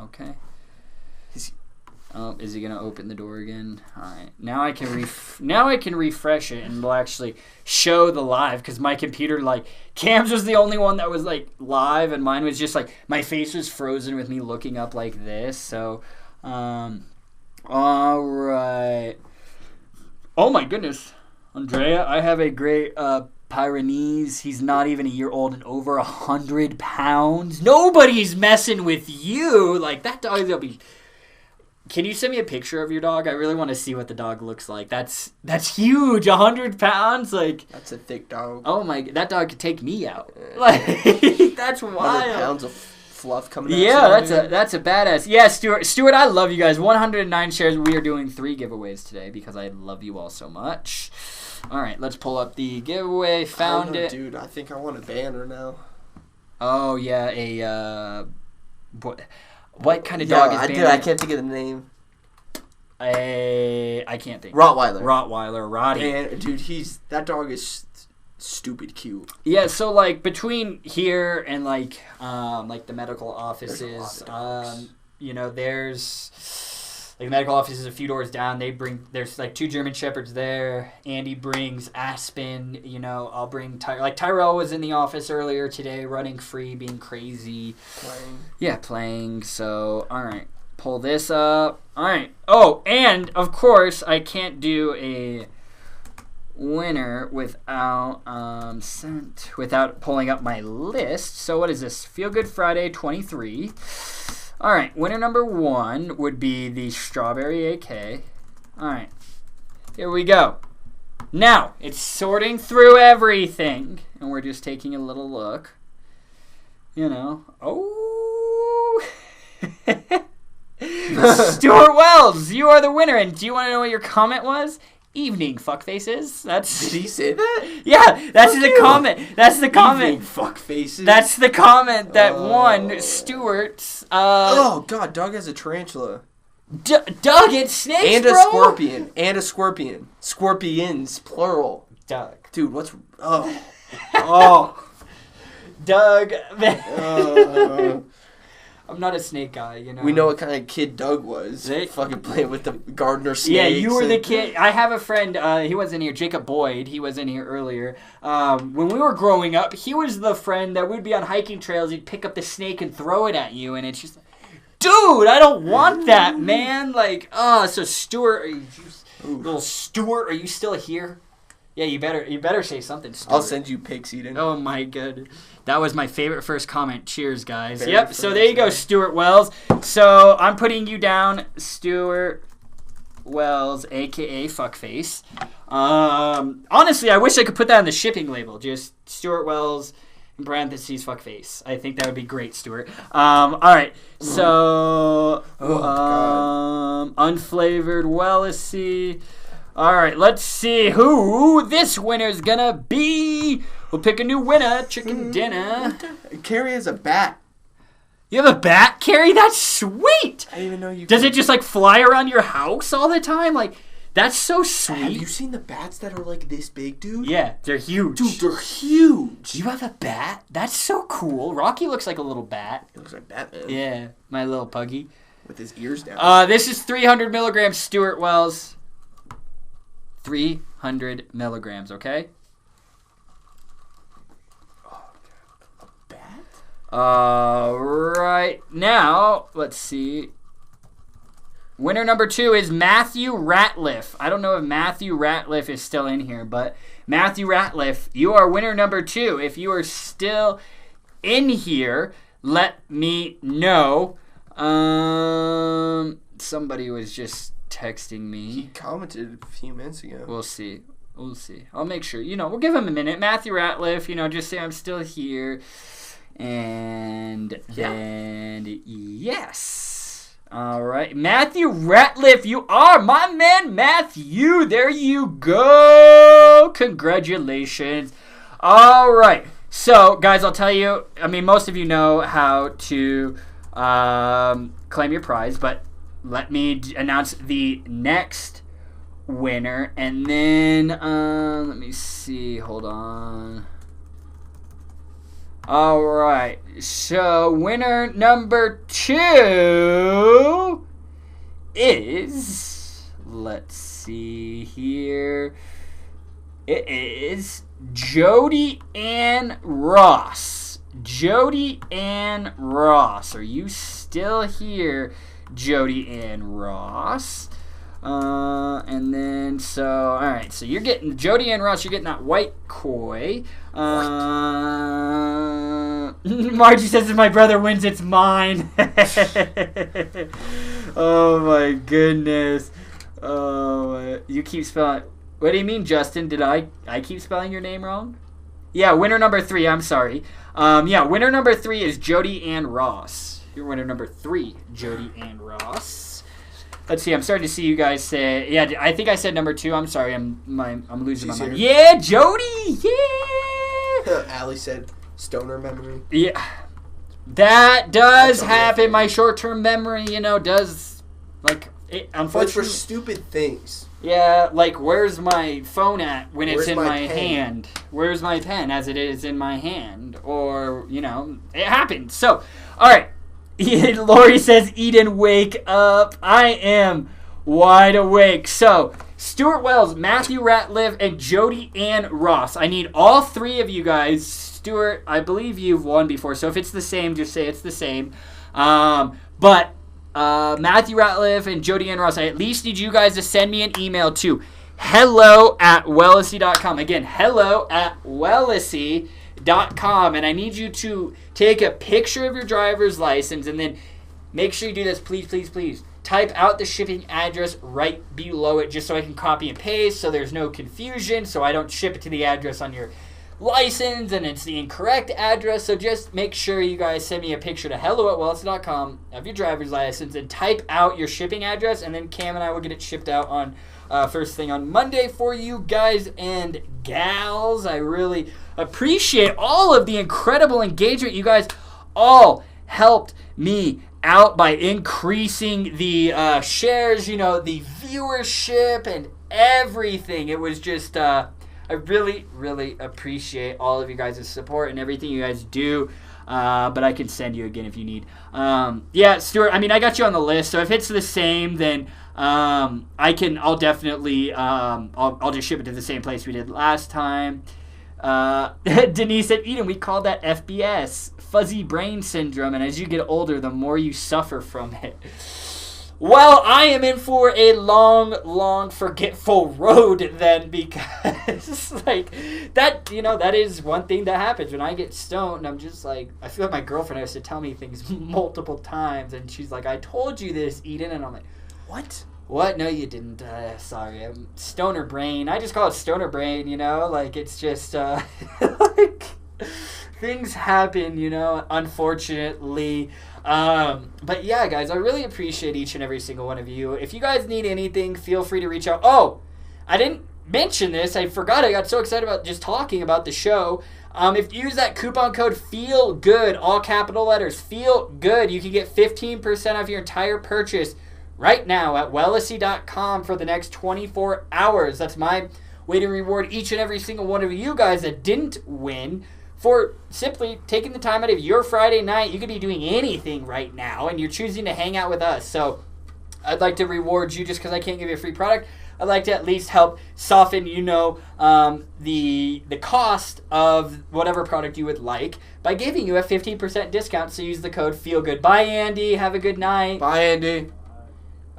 [SPEAKER 1] Is he gonna open the door again? All right. Now I can refresh it and it'll actually show the live because my computer Cam's was the only one that was like live and mine was just like my face was frozen with me looking up like this. So, all right. Oh my goodness, Andrea, I have a great Pyrenees. He's not even a year old and over 100 pounds. Nobody's messing with you. Like that dog's gonna be. Can you send me a picture of your dog? I really want to see what the dog looks like. That's huge. 100 pounds, like
[SPEAKER 2] that's a thick dog.
[SPEAKER 1] Oh my! That dog could take me out. Like that's wild.
[SPEAKER 2] 100 pounds of fluff coming out.
[SPEAKER 1] Yeah, that's a badass. Yeah, Stuart, I love you guys. 109 shares. We are doing 3 giveaways today because I love you all so much. All right, let's pull up the giveaway. Found it,
[SPEAKER 2] dude. I think I want a banner now.
[SPEAKER 1] Oh yeah, what kind of dog is Banner?
[SPEAKER 2] I can't think of the name.
[SPEAKER 1] I can't think.
[SPEAKER 2] Rottweiler,
[SPEAKER 1] Roddy.
[SPEAKER 2] Dude, that dog is stupid cute.
[SPEAKER 1] Yeah, so like between here and like the medical offices, there's like the medical office is a few doors down. There's like 2 German Shepherds there. Andy brings Aspen. I'll bring Tyrell was in the office earlier today, running free, being crazy. Playing. So all right, pull this up. All right. Oh, and of course I can't do a winner without pulling up my list. So what is this? Feel Good Friday 23. All right, winner number 1 would be the Strawberry AK. All right, here we go. Now, it's sorting through everything, and we're just taking a little look. Oh. Stuart Wells, you are the winner, and do you want to know what your comment was? Evening fuckfaces.
[SPEAKER 2] Did he say that?
[SPEAKER 1] Yeah, that's the comment. That's the comment.
[SPEAKER 2] Evening fuckfaces.
[SPEAKER 1] That's the comment that won Stuart's.
[SPEAKER 2] Oh God, dog has a tarantula.
[SPEAKER 1] Doug, it's snakes,
[SPEAKER 2] and
[SPEAKER 1] bro.
[SPEAKER 2] And a scorpion. Scorpions, plural.
[SPEAKER 1] Doug,
[SPEAKER 2] dude, what's oh.
[SPEAKER 1] Doug. I'm not a snake guy,
[SPEAKER 2] We know what kind of kid Doug was. Fucking playing with the gardener snakes.
[SPEAKER 1] Yeah, you were the kid. I have a friend, he was in here, Jacob Boyd. He was in here earlier. When we were growing up, he was the friend that would be on hiking trails. He'd pick up the snake and throw it at you, and it's just, dude, I don't want that, man. So Stuart, little Stuart, are you still here? Yeah, you better say something, Stuart.
[SPEAKER 2] I'll send you pics, Eden.
[SPEAKER 1] Oh my god. That was my favorite first comment. Cheers, guys. So there you go, Stuart Wells. So I'm putting you down, Stuart Wells, a.k.a. Fuckface. Honestly, I wish I could put that on the shipping label. Just Stuart Wells, in parentheses, Fuckface. I think that would be great, Stuart. All right. So, unflavored Wellesley. All right, let's see who this winner's gonna be. We'll pick a new winner. Chicken dinner.
[SPEAKER 2] Carrie has a bat.
[SPEAKER 1] You have a bat, Carrie? That's sweet.
[SPEAKER 2] I didn't even know you.
[SPEAKER 1] Does it just fly around your house all the time? That's so sweet.
[SPEAKER 2] Have you seen the bats that are this big, dude?
[SPEAKER 1] Yeah, they're huge.
[SPEAKER 2] Dude, they're huge.
[SPEAKER 1] You have a bat? That's so cool. Rocky looks like a little bat.
[SPEAKER 2] He looks like Batman.
[SPEAKER 1] Yeah, my little puggy.
[SPEAKER 2] With his ears down.
[SPEAKER 1] This is 300 milligrams, Stuart Wells. 300 milligrams, okay?
[SPEAKER 2] Oh, a bat?
[SPEAKER 1] Right now, let's see. Winner number 2 is Matthew Ratliff. I don't know if Matthew Ratliff is still in here, but Matthew Ratliff, you are winner number 2. If you are still in here, let me know. Somebody was just texting me.
[SPEAKER 2] He commented a few minutes ago.
[SPEAKER 1] We'll see. I'll make sure. We'll give him a minute. Matthew Ratliff, just say I'm still here. And then, yes. All right. Matthew Ratliff, you are my man, Matthew. There you go. Congratulations. All right. So, guys, I'll tell you, I mean, most of you know how to claim your prize, but let me announce the next winner. And then, let me see. Hold on. All right. So, winner number 2 is, let's see here. It is Jody Ann Ross. Jody Ann Ross. Are you still here, Jody Ann Ross? And then, so, all right. So, you're getting, Jody Ann Ross, you're getting that white koi. Margie says if my brother wins, it's mine. Oh, my goodness. Oh, you keep spelling. What do you mean, Justin? Did I keep spelling your name wrong? Yeah, winner number 3. I'm sorry. Winner number 3 is Jody Ann Ross. Your winner number 3, Jody Ann Ross. Let's see. I'm starting to see you guys say. Yeah, I think I said number 2. I'm sorry. I'm losing my mind. Yeah, Jody. Yeah.
[SPEAKER 2] Allie said stoner memory.
[SPEAKER 1] Yeah, that does happen. My short-term memory, does unfortunately.
[SPEAKER 2] But for stupid things.
[SPEAKER 1] Yeah, like where's my phone at when it's in my hand? Where's my pen as it is in my hand? Or, it happens. So, all right. Lori says, Eden, wake up. I am wide awake. So, Stuart Wells, Matthew Ratliff, and Jody Ann Ross. I need all 3 of you guys. Stuart, I believe you've won before. So, if it's the same, just say it's the same. But Matthew Ratliff and Jody Ann Ross, I at least need you guys to send me an email to hello@wellesley.com. Again, hello@wellesley.com. And I need you to take a picture of your driver's license and then make sure you do this, please, please, please. Type out the shipping address right below it just so I can copy and paste so there's no confusion, so I don't ship it to the address on your license and it's the incorrect address. So just make sure you guys send me a picture to hello@wellesley.com of your driver's license and type out your shipping address, and then Cam and I will get it shipped out on first thing on Monday for you guys and gals. I really appreciate all of the incredible engagement. You guys all helped me out by increasing the shares, the viewership and everything. It was just I really, really appreciate all of you guys' support and everything you guys do. But I can send you again if you need. Stuart, I got you on the list. So if it's the same, then I'll definitely, I'll just ship it to the same place we did last time. Denise said, Eden, we call that FBS, fuzzy brain syndrome. And as you get older, the more you suffer from it. Well, I am in for a long, long forgetful road then, because that is one thing that happens when I get stoned. I'm just like, I feel like my girlfriend has to tell me things multiple times, and she's like, I told you this, Eden, and I'm like, what? What? No, you didn't. Sorry, I'm stoner brain. I just call it stoner brain, it's just, things happen, unfortunately. But yeah, guys, I really appreciate each and every single one of you. If you guys need anything, feel free to reach out. Oh, I didn't mention this. I forgot. I got so excited about just talking about the show. If you use that coupon code FEELGOOD, all capital letters, FEELGOOD, you can get 15% off your entire purchase right now at wellesley.com for the next 24 hours. That's my way to reward each and every single one of you guys that didn't win for simply taking the time out of your Friday night. You could be doing anything right now, and you're choosing to hang out with us. So I'd like to reward you just because I can't give you a free product. I'd like to at least help soften, the cost of whatever product you would like by giving you a 15% discount. So use the code FEELGOOD. Bye, Andy. Have a good night.
[SPEAKER 2] Bye, Andy.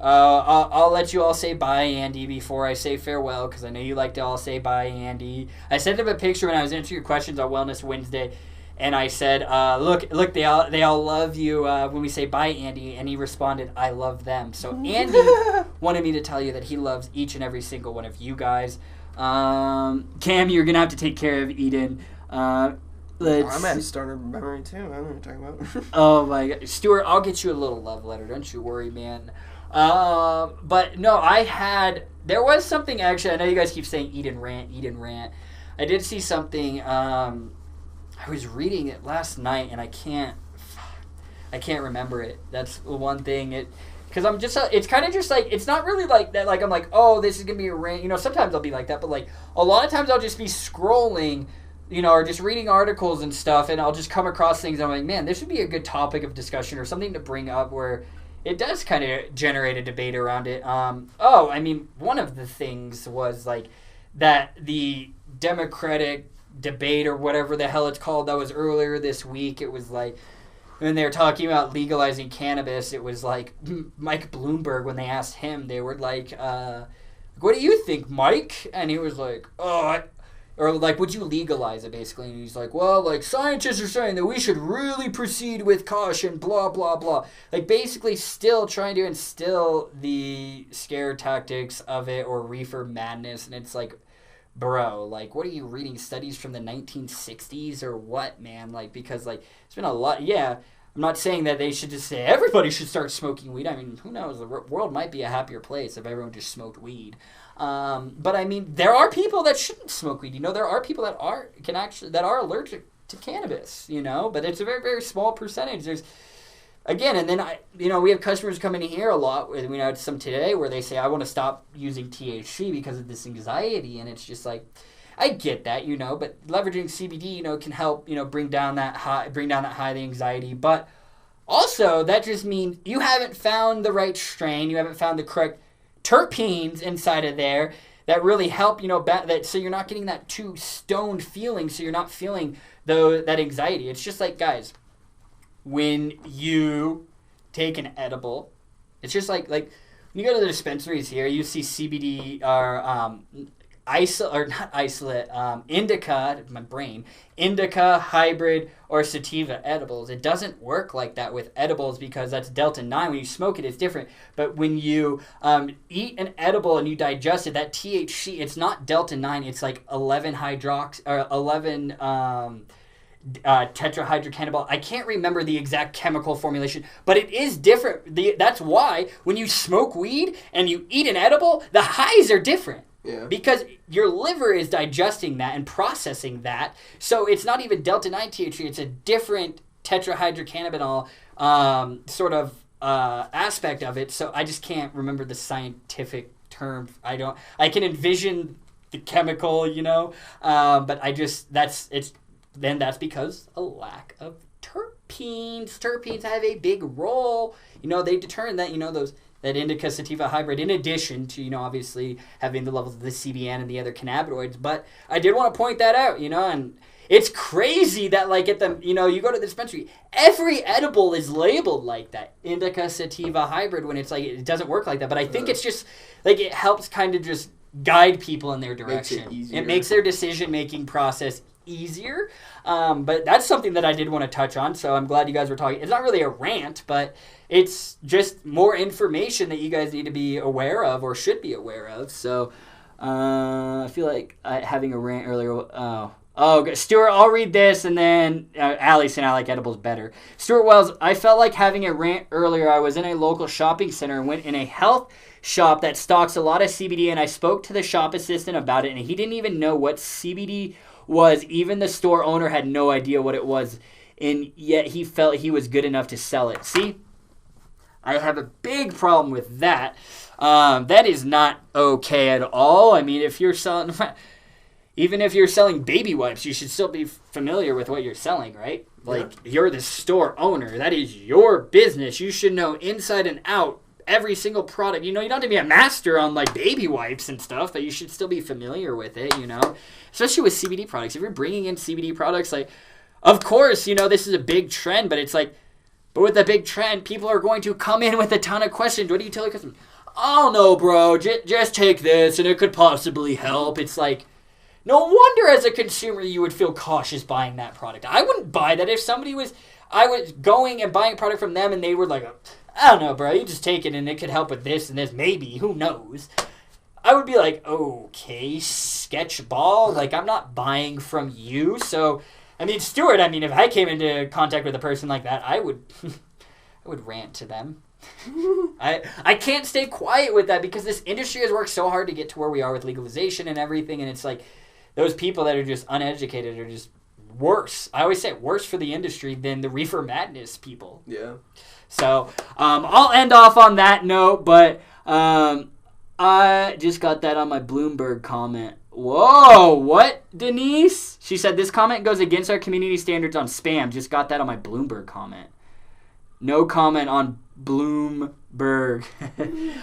[SPEAKER 1] I'll let you all say bye, Andy, before I say farewell, because I know you like to all say bye, Andy. I sent him a picture when I was answering your questions on Wellness Wednesday, and I said, look, they all love you when we say bye, Andy, and he responded, I love them. So Andy wanted me to tell you that he loves each and every single one of you guys. Cam, you're going to have to take care of Eden.
[SPEAKER 2] I'm at a starter memory too. I don't know what you're talking about.
[SPEAKER 1] Oh my God, Stuart, I'll get you a little love letter. Don't you worry, man. But no, there was something actually. I know you guys keep saying eat and rant. I did see something. I was reading it last night, and I can't remember it. That's the one thing. Because I'm just, it's kind of just like, it's not really like that. Like I'm like, oh, this is gonna be a rant. You know, sometimes I'll be like that, but like a lot of times I'll just be scrolling, you know, or just reading articles and stuff, and I'll just come across things. And I'm like, man, this would be a good topic of discussion or something to bring up where it does kind of generate a debate around it. I mean, one of the things was like that the Democratic debate or whatever the hell it's called that was earlier this week. It was like when they were talking about legalizing cannabis, it was like Mike Bloomberg, when they asked him, they were like, what do you think, Mike? And he was like, or like, would you legalize it, basically? And he's like, well, like, scientists are saying that we should really proceed with caution, blah, blah, blah. Like, basically still trying to instill the scare tactics of it or reefer madness. And it's like, bro, like, what are you reading? Studies from the 1960s or what, man? Like, because, like, it's been a lot. Yeah, I'm not saying that they should just say everybody should start smoking weed. I mean, who knows? The world might be a happier place if everyone just smoked weed. But I mean, there are people that shouldn't smoke weed. You know, there are people that are allergic to cannabis. You know, but it's a very, very small percentage. There's, again, and then we have customers coming in here a lot. We had some today where they say, I want to stop using THC because of this anxiety, and it's just like, I get that, you know, but leveraging CBD, you know, can help, you know, bring down that high, the anxiety. But also, that just means you haven't found the right strain, you haven't found the correct terpenes inside of there that really help, you know, so you're not getting that too stoned feeling, so you're not feeling that anxiety. It's just like, guys, when you take an edible, it's just like when you go to the dispensaries here, you see CBD or indica, hybrid, or sativa edibles. It doesn't work like that with edibles because that's Delta 9. When you smoke it, it's different. But when you eat an edible and you digest it, that THC, it's not Delta 9. It's like 11 tetrahydrocannabinol. I can't remember the exact chemical formulation, but it is different. That's why when you smoke weed and you eat an edible, the highs are different.
[SPEAKER 2] Yeah.
[SPEAKER 1] Because your liver is digesting that and processing that. So it's not even Delta 9 THC. It's a different tetrahydrocannabinol aspect of it. So I just can't remember the scientific term. I can envision the chemical, you know. But that's because a lack of terpenes. Terpenes have a big role. You know, they determine that, you know, that indica sativa hybrid, in addition to, you know, obviously having the levels of the CBN and the other cannabinoids. But I did want to point that out, you know, and it's crazy that, like, at the, you know, you go to the dispensary, every edible is labeled like that, indica sativa hybrid, when it's like, it doesn't work like that. But I think it's just, like, it helps kind of just guide people in their direction. It makes their decision-making process easier. But that's something that I did want to touch on, so I'm glad you guys were talking. It's not really a rant, but it's just more information that you guys need to be aware of or should be aware of. So I feel like having a rant earlier. Stuart, I'll read this, and then Allie said I like edibles better. Stuart Wells, I felt like having a rant earlier. I was in a local shopping center and went in a health shop that stocks a lot of CBD, and I spoke to the shop assistant about it, and he didn't even know what CBD was. Even the store owner had no idea what it was, and yet he felt he was good enough to sell it. See? I have a big problem with that. That is not okay at all. I mean, if you're selling, even if you're selling baby wipes, you should still be familiar with what you're selling, right? Like, you're the store owner. That is your business. You should know inside and out every single product. You know, you don't have to be a master on, like, baby wipes and stuff, but you should still be familiar with it, you know? Especially with CBD products. If you're bringing in CBD products, like, of course, you know, this is a big trend, but it's like, but with a big trend, people are going to come in with a ton of questions. What do you tell your customers? Oh, no, bro, just take this, and it could possibly help. It's like, no wonder as a consumer you would feel cautious buying that product. I wouldn't buy that if I was going and buying a product from them, and they were like, I don't know, bro, you just take it, and it could help with this and this, maybe, who knows. I would be like, okay, sketch ball, like, I'm not buying from you, so I mean, Stuart, if I came into contact with a person like that, I would rant to them. I can't stay quiet with that because this industry has worked so hard to get to where we are with legalization and everything, and it's like those people that are just uneducated are just worse. I always say worse for the industry than the reefer madness people.
[SPEAKER 2] Yeah.
[SPEAKER 1] So I'll end off on that note, but I just got that on my Bloomberg comment. Whoa, what, Denise? She said this comment goes against our community standards on spam. Just got that on my Bloomberg comment. No comment on Bloomberg.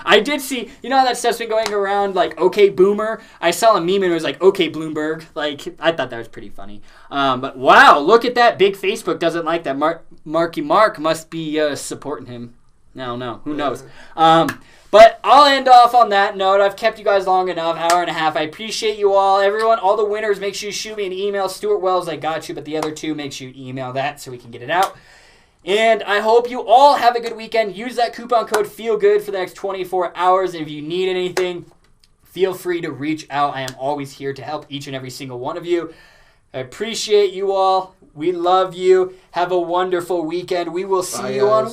[SPEAKER 1] I did see, you know how that stuff's been going around, like, okay, boomer? I saw a meme and it was like, okay, Bloomberg. Like, I thought that was pretty funny. But wow, look at that. Big Facebook doesn't like that. Marky Mark must be supporting him. No, who knows? But I'll end off on that note. I've kept you guys long enough, hour and a half. I appreciate you all. Everyone, all the winners, make sure you shoot me an email. Stuart Wells, I got you, but the other two, make sure you email that so we can get it out. And I hope you all have a good weekend. Use that coupon code FEELGOOD for the next 24 hours. And if you need anything, feel free to reach out. I am always here to help each and every single one of you. I appreciate you all. We love you. Have a wonderful weekend. We will see you on